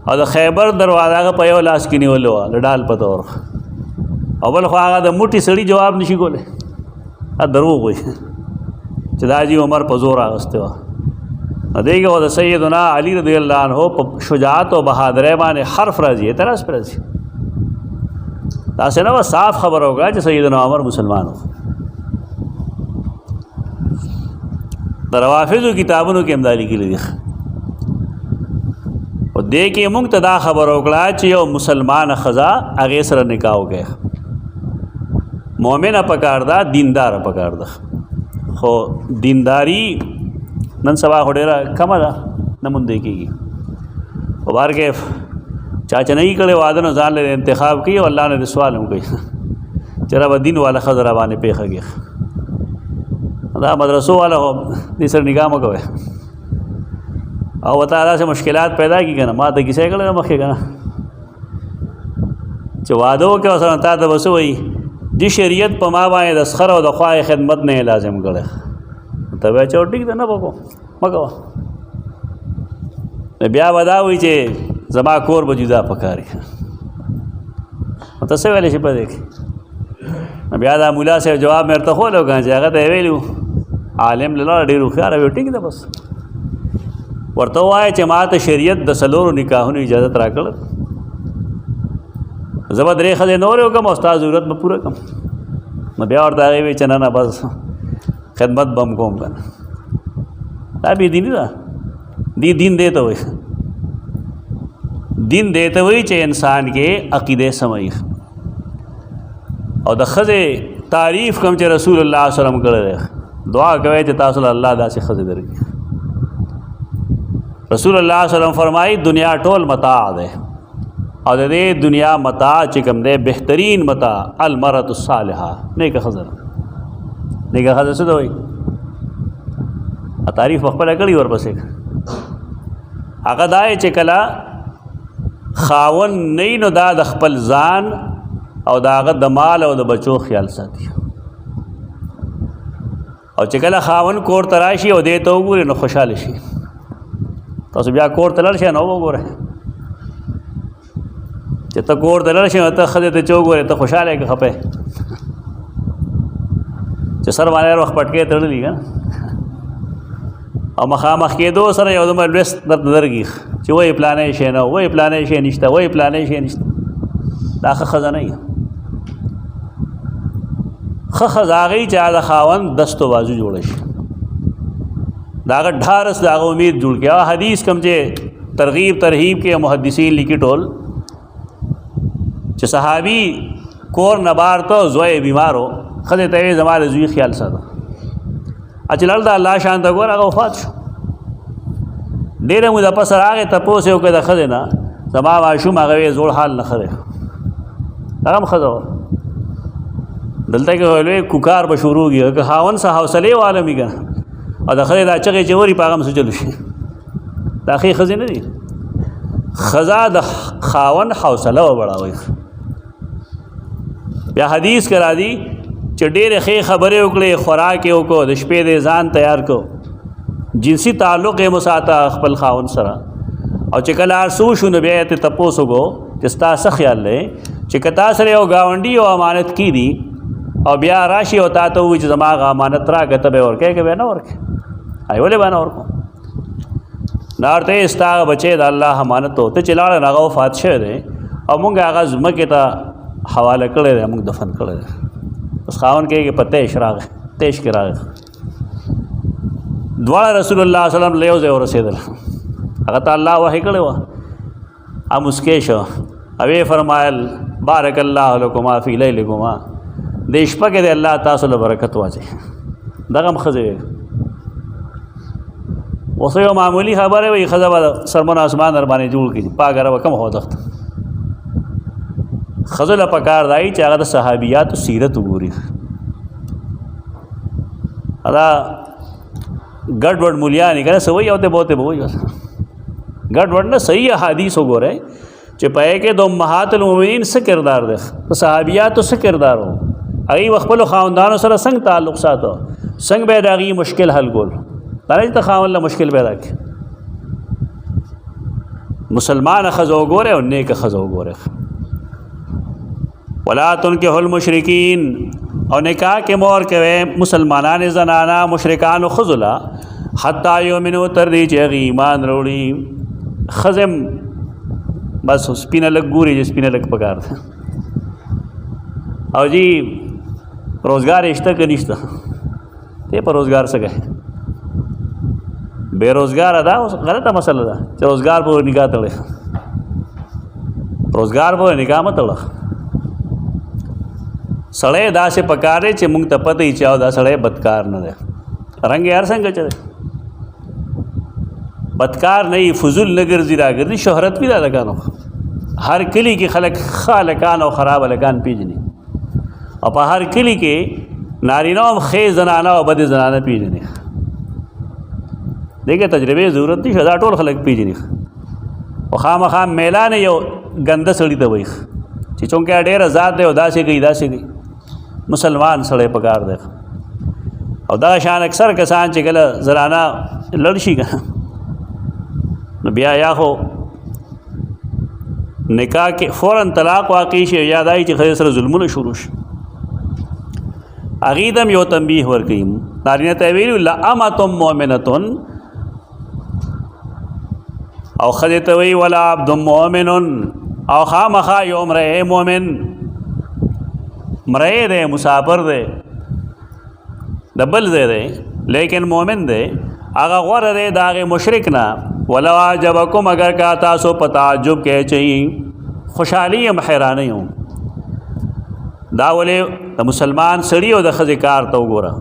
او د خیبر دروازه هغه په یو لاس کې نیولې وه د ډال په طور، او بل خوا هغه د موټي سړي جواب نشي کولی. دا دروغ وایي چې دا جي عمر په زور اخیستې وه. دیکھو وہ سیدنا علی رضی اللہ عنہ شجاعت و بہادرۍ باندې حرف راځي، اعتراض پر راځي. تاسو نه صاف خبر ہوگا چې سیدنا عمر مسلمان ہو. د روافضو کتابونو کې امدادي کې لري او دې کې موږ ته دا خبر وکړه چې یو مسلمان ښځه هغې سره نکاح وکړي، مؤمنه پکار ده، دینداره پکار ده. خو دینداری نن سبا خو ډېره کمه ده، نه موندې کېږي. خو بهر کې چا چې نه یې کړی واده نو ځان له انتخاب کوي او الله نه سوال هم کوي چې ربه دین والا ښځه را باندې پېښه کړي. دا مدرسو والا خو دې سره نکاح مه کوئ او ورته داسې مشکلات پیدا کړي که نه. ما ته کیسه یې کړې ده مخکې که نه چې واده وکړې ورسره تا ته به څه وایي دې شریعت په ما باندې د سخر او د خوای خدمت نه لازم کړی. ته به یې چې ټیک ده نه به کوم مه کوه. بیا به دا وایي چې زما کور به جدا پکاري. ته څه ویلی شي په دې کې؟ بیا دا مولا صاحب جواب مې ورته ښولی و که چې هغه ته یې ویلي و عالم له لاره ډېر هوښیاره وي، ټیک ده بس ورته ووایه چې ما ته شریعت د څلورو نکاحونو اجازت را کړه، زه به 3 ښځې نورې وکړم او ستا ضرورت به پوره کړم. نو بیا ورته هغې وایي چې نه نه بس خدمت به هم کوم که نه. دا بې دیني ده. دین دې ته وایي، دین دې ته وایي چې انسان کې عقیدې سموي او د ښځې تعریف کوم چې رسول الله صلی الله علیه وسلم کړی دی. دعا کوئ چې تاسو له الله داسې ښځې درکړي. رسول الله صلی الله علیه وسلم فرمایي دنیا ټول متاع دی او د دې دنیا متاع چې کوم دی بهترین متاع المرأة الصالحه، نیکه ښځه. نیکه ښځه څه ته وایي؟ تعریف خپل کړي ورپسې هغه دا چې کله خاون نه نو دا د خپل ځان او دا هغه د مال او د بچو خیال ساتي او چې کله خاون کور ته راشي او دې ته وګوري نو خوشحاله شي تاسو بیا کور ته لاړ شئ نو وګورئ چې ته کور ته لاړ شئ ته ښځې ته چې وګورې ته خوشحاله یې که خفه چې سر باندې هر وخت پټکې تړلي که او مخامخ کېدو سره یو دومره لوست درته درګي چې وایي پلانی شی نه وایي پلانی شی نشته وایي پلانی شی نشته دا ښه ښځه نه وي ښه ښځه هغه وي چې هغه د خاوند دست و بازو جوړه شي د هغه ډارس د هغه امید جوړ کړي هغه حدیث کوم چې ترغیب ترهیب کې محدثین لیکي ټول چې صحابي کور نه بار ته زوی بیمار و ښځې ته یې زما د زوی خیال ساته چې لړ د الله شان ته ګوره هغه وفات شو ډېره موده پس راغې تپوس یې وکړه د ښځې نه زما ماشوم هغه ویې زوړ حال نه ښه دی هغه هم ښځه وه دلته کې لوی کوکار به شروع کړي که خاوند څه حوصلې واله وي که او د ښځې دا چغې چې وري په هغه هم څه چلو شي دا ښې ښځې نه دي ښځه د خاوند حوصله وبړوئ بیا حدیث کې راځي چې ډېرې ښې خبرې وکړې خوراک یې وکړو د شپې دې ځان تیار کړو جنسي تعلق یې مساته خپل خاوند سره او چې کله ارسو شو نو بیا یې ته تپوس وکړو چې ستا څه خیال دی چې که تا سره یو ګاونډي یو امانت کی دي او بیا راشي او تا ته ووایي چې زما هغه امانت راکړه ته به یې ورکوې که به یې نه ورکوې ای ولې به نه ورکوم نو ورته یې ستا هغه بچی د الله امانت و ته چې لاړه نو هغه وفات شوی دی او مونږ هغه ځمکې ته حواله کړی دی مونږ دفن کړی دی اوس خاوند کېږي په تیش راغی تیش کې راغی دواړه رسول الله صلی الله علیه وسلم له یو ځای ورسېدل هغه ته الله وحی کړی وه هغه مسکی شو او یې فرمایل بارک الله لکما فی لیلکما دې شپه کې د الله تاسو له برکت واچوي دغه هم ښځې وې اوس یو معمولي خبره وي ښځه به سرمن اسمان در باندې جوړ کړي پاګره به کم هودښت ښځو له پکار دی چې هغه د صحابیاتو سیرت وګوري دا ګډ وډ مولیانې که نه څه وایي او ته به ورته به وایي ګډ وډ نه صحیح احادیث وګورئ چې په هغې کې د امهات المؤمنین څه کردار دی د صحابیاتو څه کردار و هغوی به خپلو خاوندانو سره څنګه تعلق ساته څنګه به یې د هغوی مشکل حل کول دا نه چې ته خاوند له مشکل پیدا کړي مسلمانه ښځه وګورئ او نیکه ښځه وګورئ ولا تنکحوا المشرکین او نکاح کې مور کوي مسلمانان زنانا مشرکان ښځو له حتی یؤمنوا تر دې چې هغوی ایمان راوړي ښځې بس سپینه لږ ګوري چې سپینه لږ پکار ده او جی روزګار یې شته که نشته ته په روزګار څه کوې بے روزګاره ده اوس غلطه مسله ده چې روزګار به نکاح تړې روزګار به نکاح مه تړه سړی داسې پکار دی چې موږ ته پته یې چې او دا سړی بدکار نه دی رنګ یې هر څنګه چلی بدکار نه وي فضول نه ګرځي راګرځي شهرت وي د هلکانو هر کلي کې خلک ښه هلکان او خراب هلکان پېژني او په هر کلي کې نارینه هم ښې زنانه او بدې زنانه پېژني دې کې تجربې ضرورت نشته دا ټول خلک پېژني او خامخا میلان یو ګنده سړي ته وایي چې چونکې ډېر ذات دی او داسې کوي داسې کوي مسلمان سړی پکار دی او دا شان اکثر کسان چې کله زنانه لړ شي که نو بیا یا خو نکاح کې فوراً طلاق واقع شي یا دا چې ښځې سره ظلمونه شروع شي هغې ته هم یو تنبیه ورکوي نارینه ته یې ویلي لامة مؤمنة او ښځې ته وایي ولا عبد مؤمن او خامخا یو مرئے مومن مرئے دے مسافر دے د بل ځای دی لیکن مومن دی هغه غوره دی د هغې مشرک نه ولو عجبکم اگر کا تاسو په تعجب کې چي خوشحالي یم حیرانۍ یم دا ولې د مسلمان سړي او د ښځې کار ته وګوره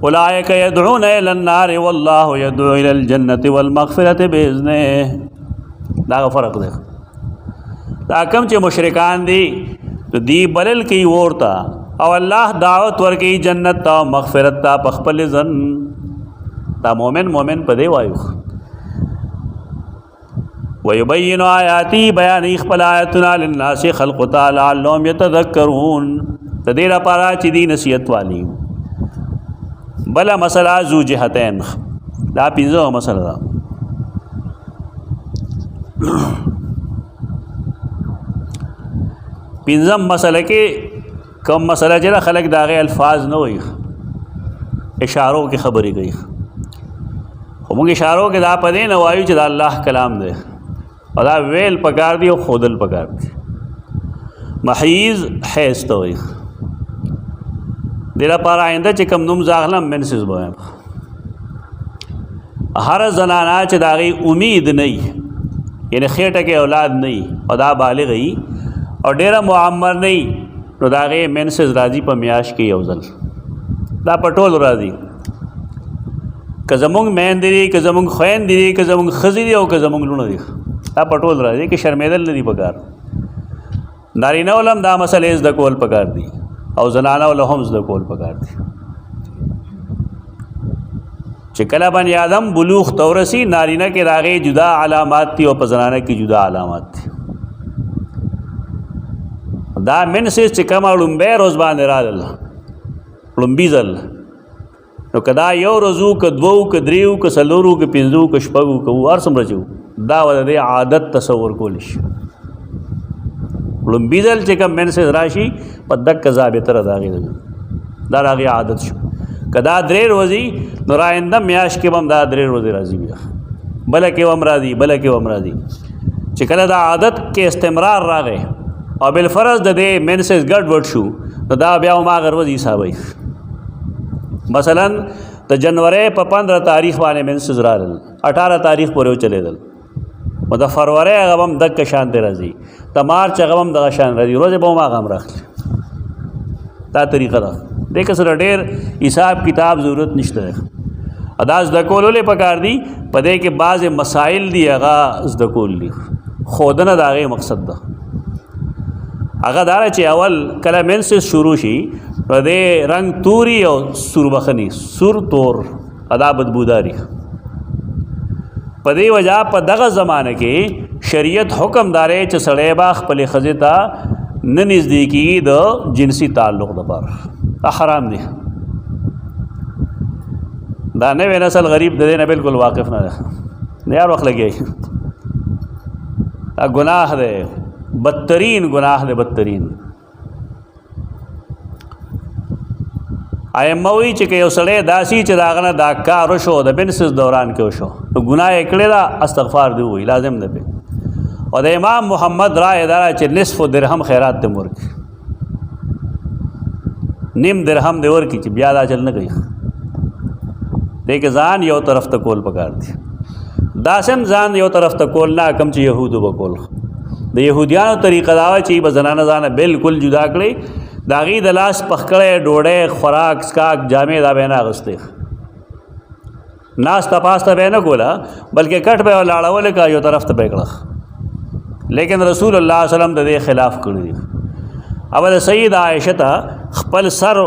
اولئک یدعون الی النار والله یدعو الی الجنة والمغفرة باذنه دا فرق دی دا کم چې مشرکان دي دی بلل کوي ورته او الله دعوت ورکوي جنت ته مغفرت ته په خپل ځن دا مومن په دی وایو ويبين آیاتی بیان خپل آیاتنا للناس خلق تعالی لعلهم یتذکرون د دې لپاره چې دی نصیحت والی بلا مسله ذو جهتین دا پنځه مسله ده پنځم مسله کې کوم مسله چې خلک داغه الفاظ نه وایي اشارو کې خبرې کوي خو موږ اشارو کې دا پدې نه وایو چې دا الله کلام دی او دا ویل پکار دی او خودل پکار دی محیز حیث ته وایي دې لپاره آینده چې کوم نوم زاغلم منسز بویم هر زنانه چې داغي امید نه یعنی خېټه کې اولاد نه او دا بالغ وي او ډیره معمر نه نو داغه منسز راضی په میاش کې یو ځل دا پټول راضی که زمونږ میندې که زمونږ خویندې که زمونږ ښځې دي او که زمونږ لوڼه دي دا پټول راضی کې شرمېدل نه دي پکار نارینه ولم دا مسئلې زده کول پکار دي او زنانه ول هم زده کول پکار دي چې کله باندې آدم بلوغ تورسی نارینه کې راغې جدا علامات دي او په زنانه کې جدا علامات دي دا منسز چې کومه لومبی روز باندې راغلل لومبي ځل نو که دا یو ورځو که دوو که دریو که څلورو که پنځو که شپږو که هر څومره چې دا به د دې عادت تصور کولی شي لومبي ځل چې کوم منسز راشي په دقه ضابطه د هغې دا د هغې عادت شو که دا درې ورځې نو راینده میاشت کې به هم دا درې ورځې راځي بیا بله کې هم راځي بله کې هم راځي چې کله دا عادت کې استمرار راغی او بالفرض د دې منسز ګډ وډ شو نو دا بیا هم هغه ورځ حسابوي مثلا د جنوري په 15 تاریخ باندې منسز راغلل 18 تاریخ پورې چلیدل او د فروری هغه هم دغه شان دی راځي د مارچ هغه هم دغه شان راځي ورځې به هم هغه هم راغلي دا طریقه ده دې کې سره ډېر حساب کتاب ضرورت نشته ادا زده کول ولې پکار دي په دې کې بعض مسائل دي هغه زده کول دي خودنه د هغې مقصد ده هغه دا چې اول کله منسز شروع شي نو دې رنگ توري او سور بخني سور تور ادا بدبوداري په دې وجہ په دغه زمانه کې شریعت حکم دارې چې سړی با خپل ښځې ته نه نږدې کېږي د جنسي تعلق دپاره دا حرام دی دا نوی نسل غریب د دې نه بالکل واقف نه دی نه هر وخت لګی دا ګناه دی بدترین گناہ دے بدترین ائمه وی چې یو سړی داسي چې داغه نه دا کار وشو د بنسز دوران کې وشو نو ګناه یې کړی دا استغفار دی وی لازم ده او د امام محمد رائے دارا چې نصف درهم خیرات ته ورکړي نیم درهم دی ورکړي چې بیا دا چل نه کوي دې کې ځان یو طرف ته کول پکار دی داسم ځان یو طرف ته کول نه کم چې يهودو وکول د يهوديانو طریقه دا چې به زنانه ځانه بالکل جدا کړي د هغې د لاس پخکړی ډوډۍ خوراک څښاک جامې دا به یې نه اغوستې ناسته پاسته به یې نه کوله بلکې کټ به یې لاړولې که یو طرف ته به یې کړه لیکن رسول الله صلی وسلم د دې خلاف کړي دي اول سید عائشه ته خپل سر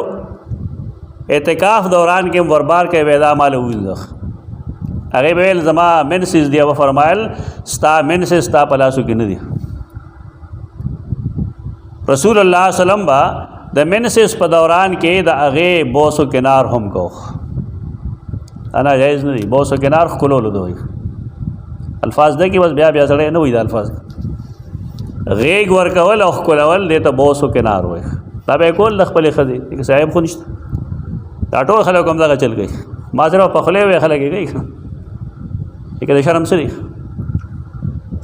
اعتکاف دوران کې وربار کې ویدا مال ویل هغې به ویل زما منسز دی او فرمایل ستا منسز ستا په لاسو کې نه دي رسول الله صلی الله علیه وسلم با د منسز په دوران کې د هغې بوس و کنار هم کو انا جایز نه دي بوس و کنار ښکلولو دوی الفاظ ده کې بس بیا بیا سړی نه وایي دا الفاظ غیږ ورکول او ښکلول دې ته بوس و کنار وایي دا به یې کول د خپلې ښځې لکه صاحب خو نشته دا ټول خلک هم دغه چل کوي ما صرف په خولې وی خلک یې کوي لکه د شرم څه دي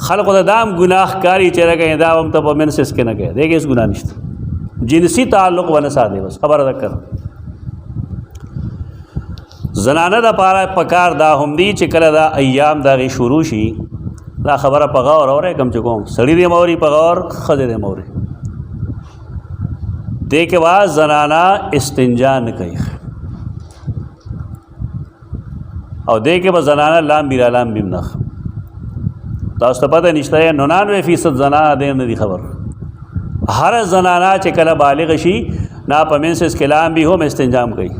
خلقو د دام گناہ کاری چهره کوي دا هم ته په منسس کې نه کوي دې کې هېڅ ګناه نشته جنسي تعلق ونه ساتي بس خبره ده کړه زنانه دپاره پکار دا هم دي چې کله دا ایام د هغې شروع شي دا خبره په غور اورئ کوم چې کوم سړي دې موري په غور ښځې دې موري دې کې بعد زنانه استنجا نه کوي او دې کې به زنانه لامبي را لامبي هم نه تاسو ته پته نشته 99% زنانه دې نه دي خبر هر زنانه چې کله بالغ شي نا په منسس کې لامبي هم استنجام کوي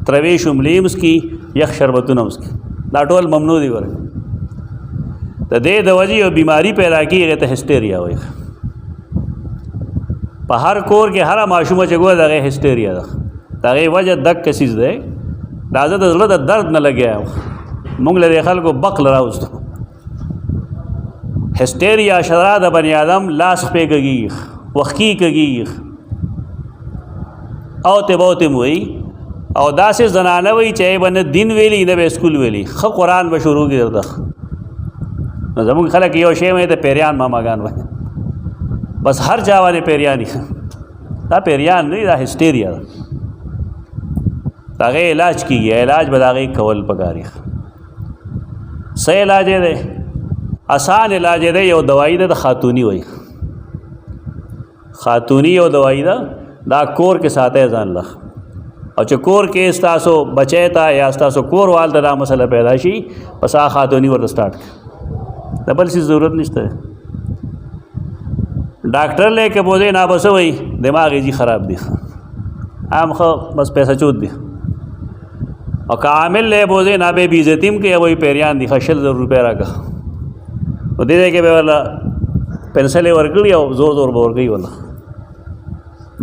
ترویش ملیمس کی یخ شربتونه مسکی دا ټول ممنوع دي ورته د دې د وجې یو بیماری پیدا کیږي ته هسټیریا وایي په هر کور کې هر ماشومه چې ګوره دغه هسټیریا ده دغه وجه دک کسیز ده دا زه د زړه د درد نه لګیا مونږ له خلکو بقل راوستو هسټیریا شرا د بنی آدم لاس په کېږي وخی کېږي او ته بوته موي او داسې زنانه وي چې باندې دین ویلی نه به اسکول ویلی خو قرآن به شروع کړي نو زموږ خلک یو شی مې ته پیریان ماماګان وایي بس هر چا باندې پیریانی دا پیریان نه دا هسټیریا ده داغه علاج کیږي علاج به داغه کول پکاري صحیح علاج دی آسان علاج دی یو دوايي ده خاتونی وایي خاتونی یو دوايي ده دا کور کې ساته ځان لخ او چې کور کې استاسو بچی تا یا استاسو کور وال ته دا مسله پیدا شي پس آ خاتونی ورته سٹارټ د بل څه ضرورت نشته ډاکټر لیکه بوزي نه بس وای دماغ یې خراب دی عام خو بس پیسې چود دی او کامل له بوزي نه به بیزتیم کې وای پیریان دی خشل روپے راکا او دې کې به ولا پنسل ورګړي او زور زور به ورګي ولا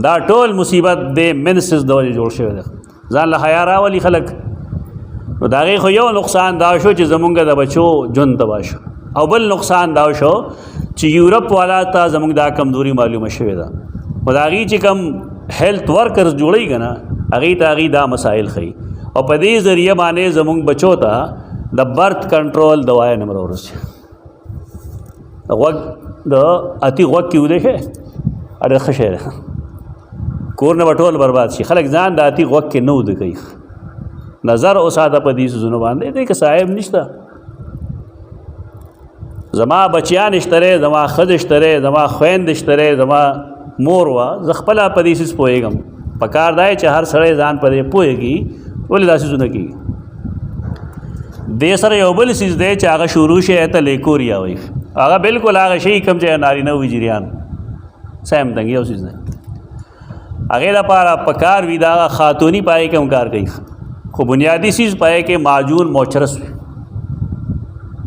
دا ټول مصیبت د منسز د وجه جوړ شوی دی ځان له حیا راولي خلک نو د هغې خو یو نقصان دا شو چې زمونږ د بچو ژوند تباه شو او بل نقصان دا شو چې یورپ والا ته زمونږ دا کمزوري معلومه شوې ده او د هغې چې کوم هیلث ورکرز جوړوي که نه هغې ته هغې دا مسایل ښیي او په دې ذریعه باندې زمونږ بچو ته د برث کنټرول دوای نه ورسي غوږ د اتی غوږ کې ودې اړه ښه شی ده کور نه ټول برباد شي خلک ځان د اتی غوږ کې نه ود کوي نظر اوساده په دې سيزونو باندې دې کې صاحب نشته زما بچیان اشتره زما خد اشتره زما خويند اشتره زما مور وا ز خپل په دې سیس پويګم پکار دای چې هر سړی ځان په دې پويږي ولې داسې زونه کوي دې سره یو بل سیس دی چې هغه شروع شي ته لیکوریا وي هغه بالکل هغه شی کم چې نارینه وي جریان سم دنګ یو سیس نه هغه لپاره پکار وی دا خاتونی پای کوم کار کوي خو بنیادی چیز پای کې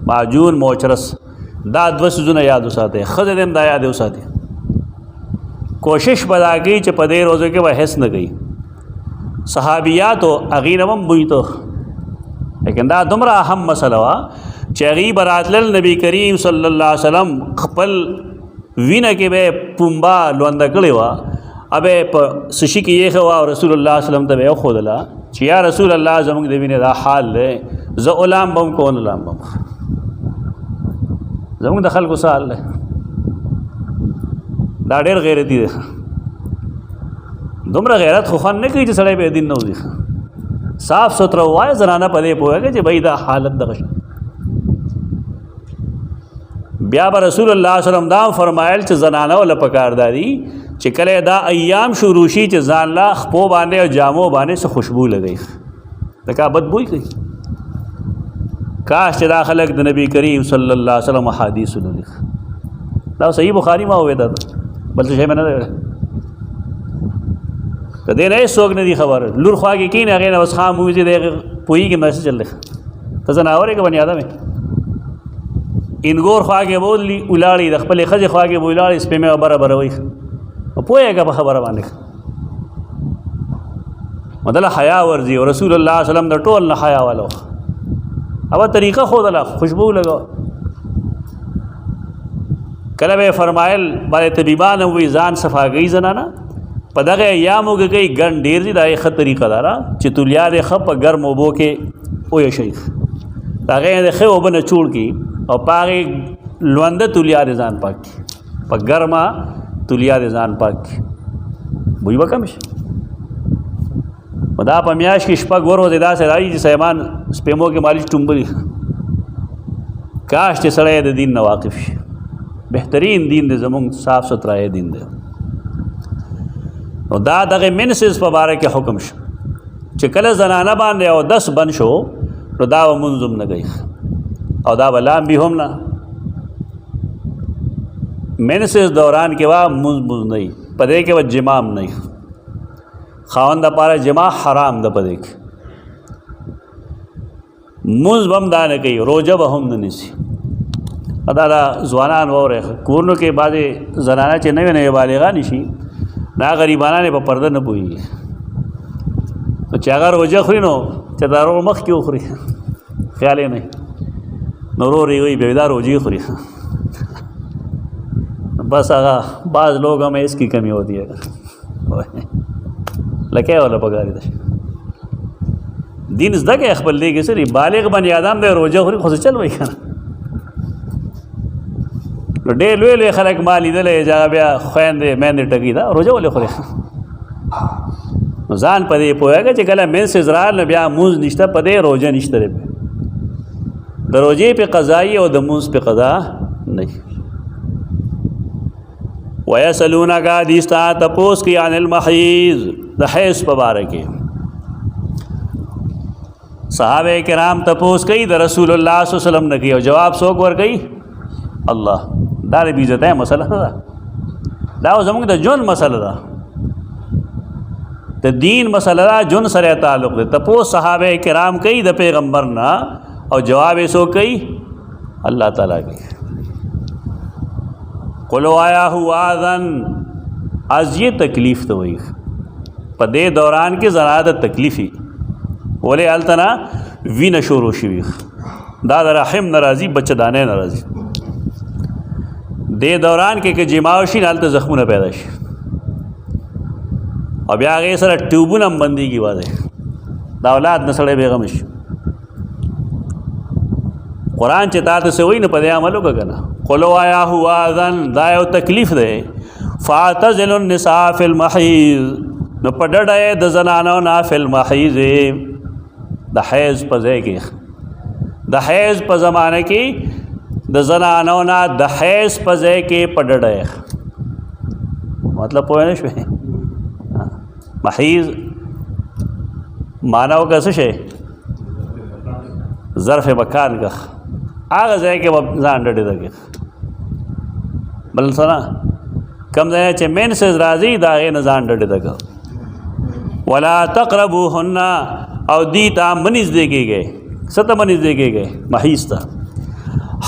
معجون موچرس دا دو سيزونه یاد وساته خزه دم دا یاد وساته کوشش بداږي چې په دې روزه کې وحس نه گئی صحابيات او اغینم بویتو لیکن دا دومره اهم مسله وا چې غیب راتل نبی کریم صلی الله علیه وسلم خپل وینه کې به پومبا لوند کړي وا ابه سشي کې یې خو رسول الله صلی الله علیه وسلم ته یو خودلا چې یا رسول الله زموږ د وینې دا حال دی ز علام بم کون علام بم زموږ د خلکو سوال دی دا ډېر غیرتي دی دومره غیرت خو خان نه کوي چې سړی به دین نه وځي صاف ستره وای زنانه په دې پوهېږي چې بھائی دا حالت دغه بیا به رسول الله صلی الله علیه وسلم دا فرمایل چې زنانه ول پکارداري چې کله دا ایام شروع شي چې ځان لا خپو باندې او جامو باندې څه خوشبو لګي دا بدبوئی کوي کاش چې دا خلک د نبی کریم صلی الله علیه وسلم حدیث ولولي دا صحیح بخاری ما وې دا بل څه نه ده کدی نه څوک نه دي خبر لور خواږي کین هغه نه وسخه موږ دې پوي کې مسج چل ته زناوره کې بنی آدم انګور خواږي بولی ولاړی د خپل خځه خواږي ولاړی سپې مې برابر وای پوهیږه په خبره باندې مدله حیا ورزي او رسول الله صلی الله علیه وسلم د ټول نه حیا والو او طریقه خو دله خوشبو لګو کله به فرمایل باندې طبيبان وې ځان صفاګي زنانه په دغه ایامو کې کوي ګن ډیر دي دا یې خط طریقه دارا چې تولیا د خپ ګرم وبو کې او شیخ دغه د خو وبنه چوړ کی او پاره لوند تولیا د ځان پاک په ګرما تولیا د ځان پاک وي وکمش ودا په میاش کې شپه ګورو زدا سره راځي چې سیمان سپېمو کې مالش ټومبري کاش چې سړی د دین نه واقف شي بهترین دین د زمونږ صاف سترای دین دی نو دا دغه منسز په باره کې حکم شو چې کله زنانه باندې او 10 بن شو نو دا منظم نه گئی او دا بلام به هم نه منسز دوران کې وا مز نه پدې کې و جمام نه خاوند لپاره جما حرام ده پدې کې منځ به هم دا نه کوي، روژه به هم نه نیسي. دا ځوانان واورئ، کورونو کې بعضې زنانه چې نوې نوې بالغانې شي دا غریبانان یې په پرده نه پوهېږي، نو چې هغه روژه خوري نو چې دا ورور مخکې وخوري خیال یې نه، نو ورور یې وایي بیا دا روژې خوري. بس هغه بعض لوگ ہمیں اس کی کمی ہوتی ہے لکه ولا پکاري ده دین زده کې خپل دی کې سری بالغ بنی آدم دی روزه خوري خو چل وای کنه نو ډېر لوی خلک ما لیدلې جا بیا خويندې مېندې ټکی دا روزه ولې خوري ځان پدې پوهیږي چې کله مې سزرال نه بیا موز نشته پدې روزه نشته د روزې په قضایي او د موز په قضا نه. وَيَسَلُونَكَ حدیث تا تپوس کی عن المحیض د حیض په باره کې صحابه کرام تپوس کوي د رسول الله صلی الله علیه وسلم نه کوي او جواب څوک ورکوي؟ الله. دا د بیزته مسله ده، دا زموږ د جون مسله ده، د دین مسله ده، جون سره تعلق ده. تپوس صحابه کرام کوي د پیغمبر نه او جواب یې څوک کوي؟ الله تعالی کوي. قلو آیا ہوا اذن از یہ تکلیف تو وہی پدے دوران کے زراعت تکلیفی بولے التنا وی نشورو شوی داد رحم ناراضی بچہ دانے ناراضی دے دوران کے جماوشی نالت زخموں نہ پیدا شی اب آگے سر ٹیوبوں نم بندی کی بات ہے دا اولاد نسڑے بیغمش قرآن چتا تو سے وہی نہ پدے عملوں کا کنا قلو آیا ہوا اذن دا یو تکلیف دے فاعتزل النساء فی المحیض نو پڑڑے د زنانو نا فی المحیض د حیض پزے کی د حیض په زمانه کې د زنانو نا د حیض پزے کې پڑڑے مطلب پوه نه شوې محیض مانو کا څه شی ظرف مکان کا هغه ځای کې ځان ډډې ده بل سره کم ځای چې مینسز راځي د هغې نه ځان ډډې ده ولا تقربوهن او دې ته مه نږدې کېږئ څه ته مه نږدې کېږئ محیض ته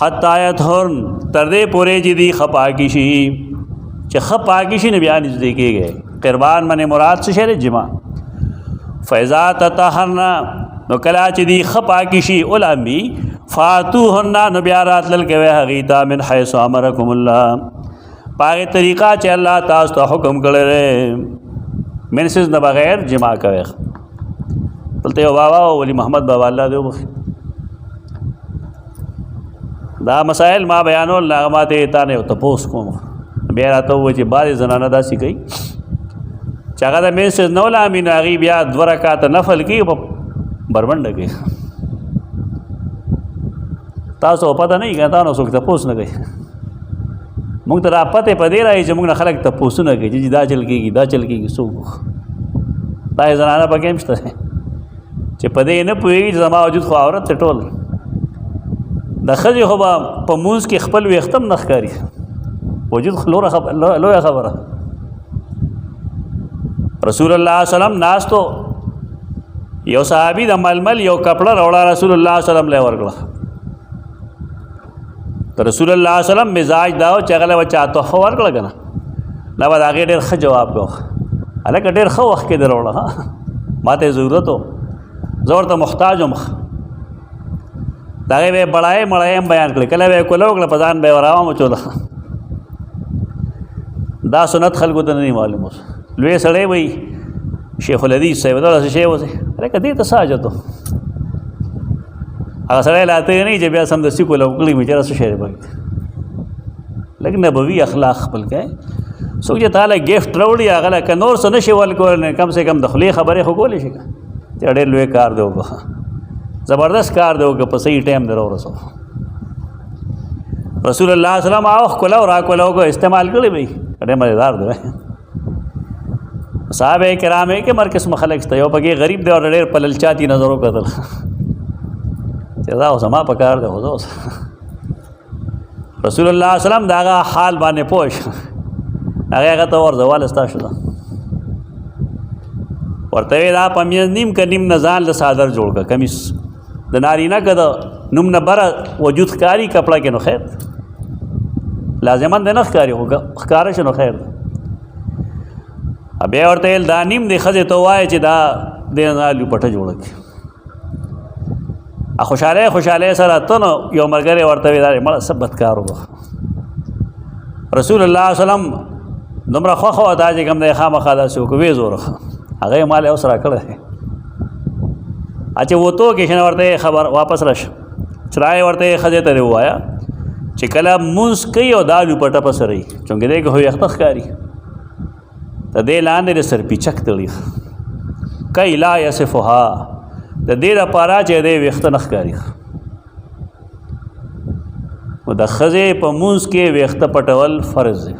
حتی یطهرن تر دې پورې چې دې ښه پاکي شي چې ښه پاکي شي نه بیا نږدې کېږئ قربان منې مراد څه شی دی؟ جما. فاذا تطهرن نو کله چې دې ښه پاکي شي علامي فاتوهن نو بیا راتلل کوي هغې ته من حیث امرکم الله په هغې طریقه چې الله تاسو ته حکم کړی دی منسز نه بغیر جما کوي. دلته یو بابا ولی محمد بابا الله دې وبخي دا مسائل ما بیانول هغه ما ته تا نه یو تپوس کوم بیا راته ووایي چې بعضې زنانه داسې کوي چې هغه د منسز نه ولامي نو هغې بیا 2 رکعاته نفل کوي په بربنډه کوي تاسو پته نه کېږي تاسو څوک تپوس نه کوي موږ ته را پته په دې راځي چې موږ نه خلک تپوسونه کوي چې دا چل کېږي دا چل کېږي څوک دا یې زنانه پکې هم شته چې په دې نه پوهېږي چې زما وجود خو عورت دی ټول د ښځې خو به په مونځ کې خپل ویښته هم نه ښکاري وجود خو لویه خبره. رسول الله صلی الله علیه وسلم ناستو یو صحابي د ململ یو کپړه راوړه رسول الله صلی الله علیه وسلم له ورکړه رسول الله صلی الله علیه وسلم مزاج دا و چې هغه له چا تحفه ورکړه که نه نه به د هغې ډېر ښه جواب کوه هلکه ډېر ښه وخت کې دې راوړه ما ته یې ضرورت و زه ورته محتاج وم د هغې به یې بړایې مړایې هم بیان کړې کله به یې کوله وکړه په ځان به یې وراوم اچوله دا سنت خلکو ته نه دي معلوم اوس لوی سړی وایي شیخ الحدیث صاحب دغسې شی وځي هلکه دې ته څه حاجت و هغه سړی لا ته یې نه چې بیا سمدستي کوله وکړي مې چېرې څه شی دی پکې لږ نبوي اخلاق خپل کوې څوک چې تا له ګفټ راوړي هغه له که نور څه نه شي ورکولی کم سے کم د خولې خبرې خو کولی شي چې ډېر لوی کار دی وکړه زبردست کار دی وکړه په صحیح ټایم دی راورسو رسول الله صلی الله علیه وسلم هغه ښکلا او راکوله وکړه استعمال کړی به ډېر مزېدار دی صحابه کرام یې کې مر قسمه خلک شته یو پکې غریب دی او ډېر په للچاتي نظر وکتل چې دا اوس ما په کار دی خو زه اوس رسول الله صلی الله علیه وسلم د هغه حال باندې پوه شو هغه ته ورځواله ستا شو ده ورته ویې دا په میز نیم که نیم نه ځان له څادر جوړ کړه کمیس د نارینه که د نوم نه بره وجود ښکاري کپړه کې نو خیر لازمان دی نه ښکاري خو ښکاره شي نو خیر دی. بیا ورته ویل دا نیم دی ښځې ته ووایه چې دا دې نه لوپټه جوړه کړي. خوشحالی سره ته نو یو ملګری ورته وی دا مړه څه بدکار وکړه. رسول الله صلی الله علیه وسلم دومره خوښه وه دا چې کوم دی خامخا داسې وکړو ویې زوره هغه یې مال اوس راکړی دی. اچھا وتو کې شنه ورته خبر واپس راشه چرای ورته ښځې ته دې ووایه چې کله مونځ کوي او دا لوپټه پسې رهي چونکې دی که خو یخته ښکاري د دې لاندې د سرپیچک تړي کوي لا یصفها د دې دپاره چې دی ویښته نه ښکاري. نو د ښځې په مونځ کې ویښته پټول فرض دی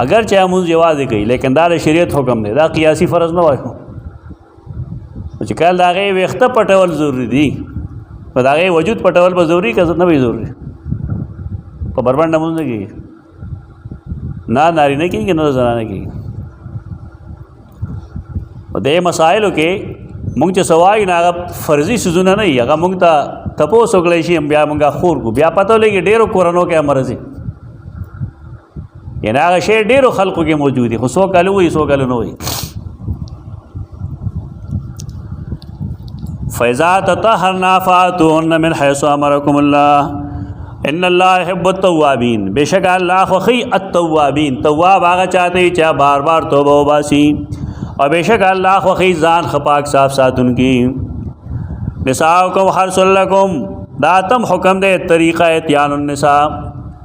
اگر چې مونځ یوازې کوي لیکن دا د شریعت حکم دی دا قیاسي فرض نه وایو چې کله د هغې ویښته پټول ضروري دي نو د هغې وجود پټول به ضروري که نه وي ضروري په بربنډه مونځ نه کېږي نه نارینه کېږي نه زنانه کېږي. په دې مسایلو کې مونږ چې څه وایو نه هغه فرضي څیزونه نه وي هغه مونږ ته تپوس وکړی شي بیا مونږ خور کړو بیا پته ولګي ډېرو کورنو کې مرض یعنې هغه شی ډېرو خلقو کې موجود دي خو څو کاله وایي څو کاله نه وایي. فإذا تطهرن فأتوهن من حيث أمركم الله ان الله يحب التوابين بشک الله خوخی التوابین تواب هغه چاته چې بار بار توبه وباسي او بشک الله خوخی ځان خپاک صاف ساتونکي. نساؤکم حرث لکم دا تم حکم دے طریقہ اتیان النساء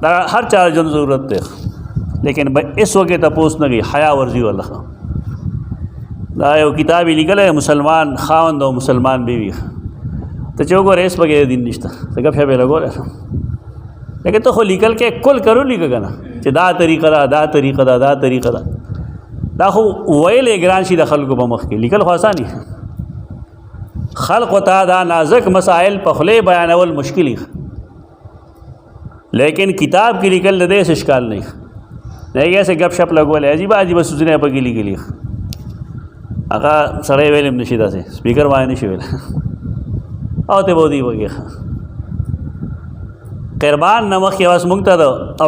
دا ہر چار جن ضرورت دے لیکن اس وقت تپوس نہ گئی حیا ورزی والا دا یو کتابی لکھل ہے مسلمان خاوند و مسلمان بیوی تو چوکو ریس بغیر دین نشتا تو گپ ہے لگو رہا لیکن تو خو لکل کے کل کرو لکھا گا نا کہ دا طریقہ دا دا طریقہ دا دا طریقہ دا خو ویل گران شي د خلکو په مخ کې لیکل خو آسانی خلق تا دا نازک مسائل په خله بیانول مشکل لیکن کتاب کې لیکل د دې اشکال نه نه ایسے گپ شپ لګول عجیب عجیب سوزنه په کې لیکلي هغه سړی ویلم نشي داسې سپیکر وای نشي ویل او ته بودی وګه قربان نمخ کې واس مونږ ته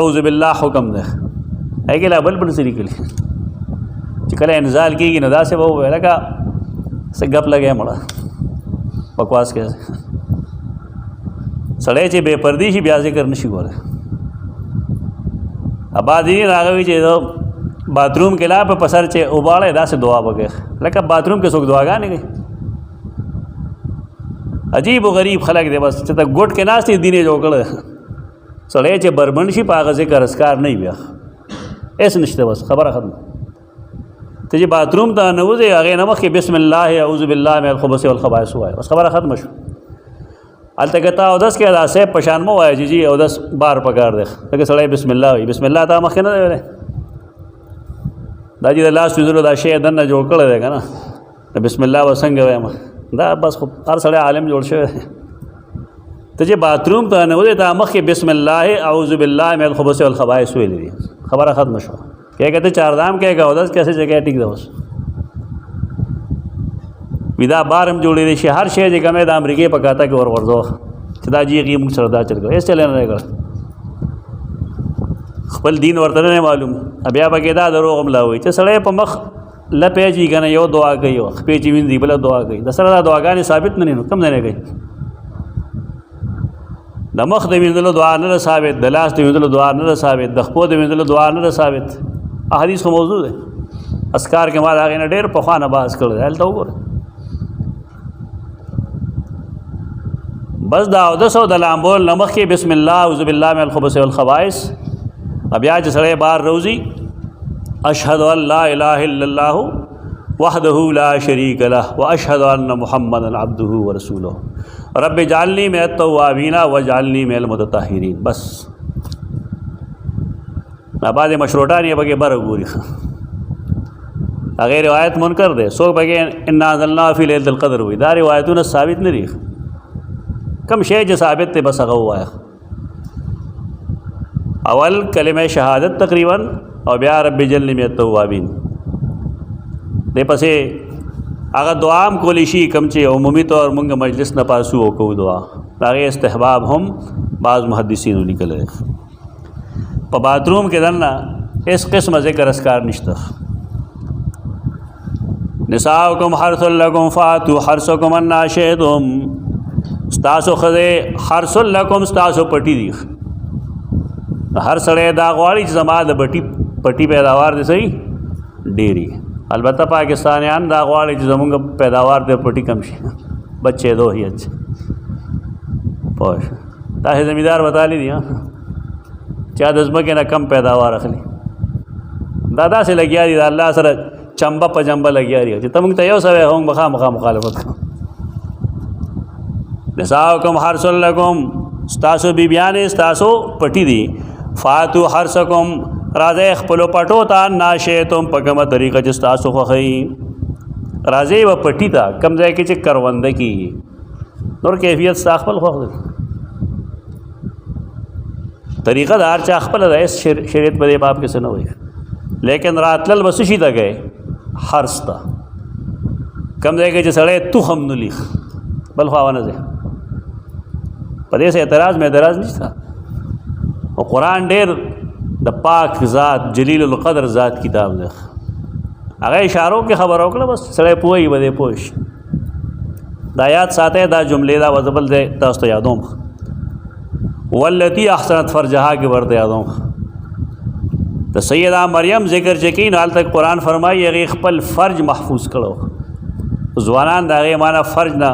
اعوذ بالله حکم ده هغه لا بل سری کلی چې کله انزال کېږي نو داسې به وویل لکه څه ګپ لګی مړه بکواس کې سړی چې بې پردي شي بیا ذکر نشي کولی. ابادین راغوي چې باتروم کې لا په پسر چې وباړی داسې دعا وکړي لکه باتروم کې څوک دعاګانې کوي عجیب و غریب خلک دی بس چې ته ګوټ کې ناست دي دینې جوړ کړی سړی چې بربند شي په هغه ذکر اسکار نه بیا ایس نشته بس خبره ختم. ته چې باتروم ته نوځې هغې نه مخکې بسم الله اعوذ بالله من الخبث والخبائث ووایه بس خبره ختمه شو. هلته که ته اودس کې دا صاحب په شان مه وایه چې جي اودس بار پکار دی لکه سړی بسم الله وایي بسم الله ته مخکې نه دی ویلی دا چې د لاس ویدلو دا شی دننه جوړ کړی دی که نه بسم الله به څنګه وایم دا بس خو هر سړی عالم جوړ شوی دی. ته چې باتروم ته نوځې ته مخکې بسم الله اعوذ بالله من الخبث والخبائث ویلی دي خبره ختمه شوه. کیا کہتے چاردام کہے گا اودس کیسے جگہ ٹک دا بس ودا بار هم جوړې شي هر شی چې کومه د امریکای پکاته کې ور ورځو چې دا جی غي موږ سره دا چل ایس چلے نه کړ خپل دین ورته نه معلوم بیا پکې دا دروغ ملا وي چې سړی په مخ لپې جی کنه یو دعا کوي خپې چې وین دی بل دعا کوي د سره دا دعاګانې ثابت نه نو کم نه کوي د مخ د ویندلو دعا نه ثابت د لاس د ویندلو دعا نه ثابت د خپو د ویندلو دعا نه ثابت احادیث کو موضوع ہے اسکار کے بعد آگے نے ډېر پخوانه باز کړل هلته وګوره بس دا اودس او د لامبول نمخ کې بسم الله اعوذ بالله من الخبث والخبائث بیا چې سړی بار روزي اشهد ان لا اله الا الله وحده لا شريك له واشهد ان محمدا عبده ورسوله رب اجعلني من التوابين واجعلني من المتطهرين بس بعض مشروطان یہ بگے بر گوری اگر روایت منکر دے سو بگے انا انزلنا فی لیلۃ القدر ہوئی دا روایتوں ثابت نہیں رہی کم شے جو ثابت تے بس هغه وایا اول کلمہ شہادت تقریبا اور بیا رب جل من التوابین دے پسے هغه دعا هم کولی شي کوم چې عمومي طور مونږ مجلس نه پاسو وکړو دعا د هغې استحباب هم بعض محدثینو لیکلی په باتروم کې دننه هېڅ قسمه ذکر اسکار نشته نساؤکم حرث لکم فاتو حرثکم انا شئتم ستاسو ښځې حرث لکم ستاسو پټي دي هر سړی دا غواړي چې زما د پټي پیداوار دې صحیح ډېري البته پاکستانیان دا غواړي چې زمونږ پیداوار د پټي کم شي بچے دو ہی اچھے پوه داسې زمیندار وتالی دي چا د ځمکې نه کم پیداوار اخلي دا داسې لګیا دي د الله سره چمبه په جمبه لګیا دي چې ته موږ ته یو سوی هم مخامخا مخالفت کوو نساؤکم حرث لکم ستاسو بیبیانې ستاسو پټي دي فاتو حرثکم راځئ خپلو پټو ته ناشئتم په کومه طریقه چې ستاسو خوښوي راځئ به پټي ته کوم ځای کې چې کرونده کېږي نور کیفیت ستا خپل خوښ دی طریقه د هر چا خپله ده هېڅ شریعت په دې باب کې څه نه وایي لیکن راتلل به څه شي ته گئے حرث ته کوم ځای کې چې سړی تخم نه لیخ بل خوا ونه ځي په دې سه اعتراض نشته او قرآن ډېر د پاک ذات جلیل القدر ذات کتاب دی هغه اشارو کې خبر وکړه بس سړی پوهیږي به دې پوه شي دا یاد ساتئ دا جملې دا وزبل دی تاسو ته یادوم والتي احسنت فرجها کې ورته یادوم د سیدہ مریم ذکر چې کین حال تک قرآن فرمایي هغې خپل فرج محفوظ کړو ځوانان د هغې معنا فرج نه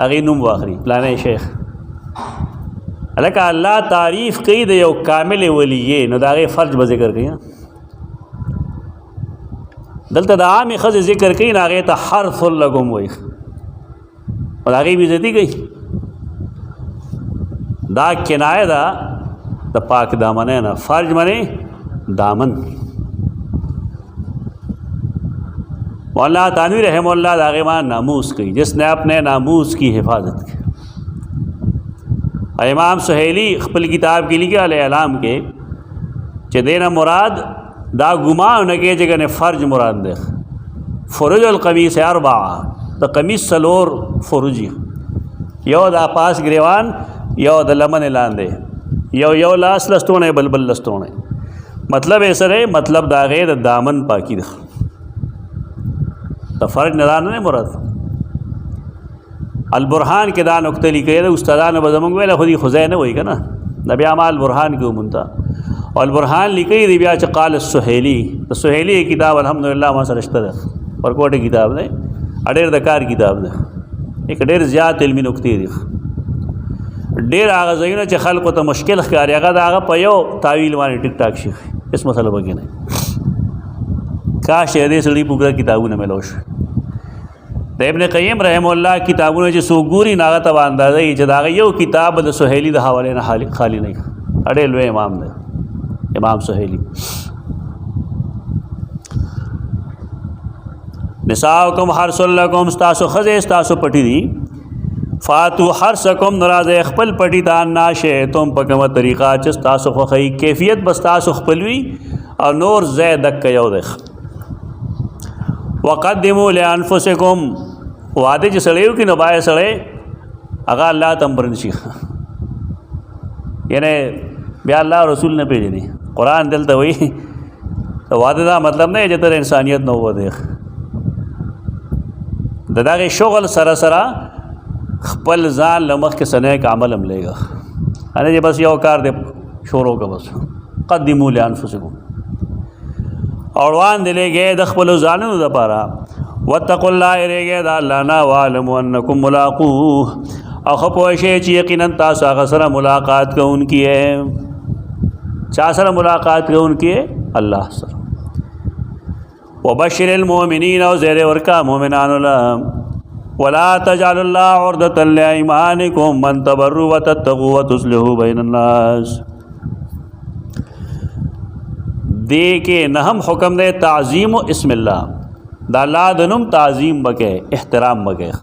هغې نوم واخلي پلانی شیخ لکه الله تعریف کوي د یو کامل ولیې نو د هغې فرج به ذکر کوي دلته د عامې ښځې ذکر کوي نو هغې ته حرث لکم وایي او د هغې بې عزتي کوي دا کنایه ده د پاک دامنۍ نه فرج منې دامن مولانا تانوی رحم اللہ د هغې معنی ناموس کوي جس نے اپنے ناموس کی حفاظت کی امام سہیلی خپل کتاب کې لیکي الاعلام کې چې دې نه مراد دا ګمان نه کوي چې ګنې فرج مراد دی فرج القمیص اربعه د قمیص څلور فرجي یو دا پاس ګریوان یو د لمن لاندې یو لاس لستوڼی بل لستوڼی مطلب یې سره مطلب د هغې د دامن پاکي ده د فرج نه دا نه مراد البرهان کې دا نکته لیکلې ده استادانو به زموږ ویله خو دې خو ځای نه وایي که نه د بیا ما البرهان کې ومونته او البرهان لیکلی دی بیا چې قال السهیلي د سهیلي کتاب الحمدلله ما سره شته ده ورکوټه کتاب دی ډېر د کار کتاب ده یک ډېر زیات علمي نکتې دي ډېر هغه ځایونه چې خلکو ته مشکل ښکاري هغه د هغه په یو تاویل باندې ټیک ټاک شي هېڅ مسله پکې نه کاش یې دې سړي پوره کتابونه میلاو شي د ابن قیم رحم الله کتابونه چې څوک ګوري نو هغه ته به اندازه وي چې د هغه یو کتاب د سهیلي د حوالې نه خالي نه وي ډېر لوی امام دی امام سهیلی نساؤکم حرث لکم ستاسو ښځې ستاسو پټي دي فاتو حرثکم نو راځئ خپل پټي ته ناشئتم په کومه طریقه چې ستاسو خوښوي کیفیت به ستاسو خپل وي او نور ځای دکه یو دی وقدموا لانفسکم واده چې سړی وکړي نو باید سړی هغه الله ته هم برن شي یعنی بیا الله رسول نه پېژني قرآن دلته وایي واده دا مطلب نه چې تر انسانیت نه ووتی د دغې شغل سره سره خپل ځان له مخکې څه نیک عمل هم لېږه نه چې بس یو کار دی شروع که بس قدموا لانفسکم اړوان دې لېږئ د خپلو ځانونو دپاره واتقوا الله یېرېږئ د الله نه واعلموا انکم ملاقوه او ښه پوه شئ چې یقینا تاسو هغه سره ملاقات کوونکي یې چا سره ملاقات کوونکي یې الله سره وبشر المؤمنین او زیر ورکا مؤمنانو له ولا تجعلوا الله عرضة لأيمانكم من تبروا وتتقوا وتصلحوا بين الناس دے کے نہم حکم دے تعظیم و اسم اللہ دا اللہ دنم تعظیم بکے احترام بکے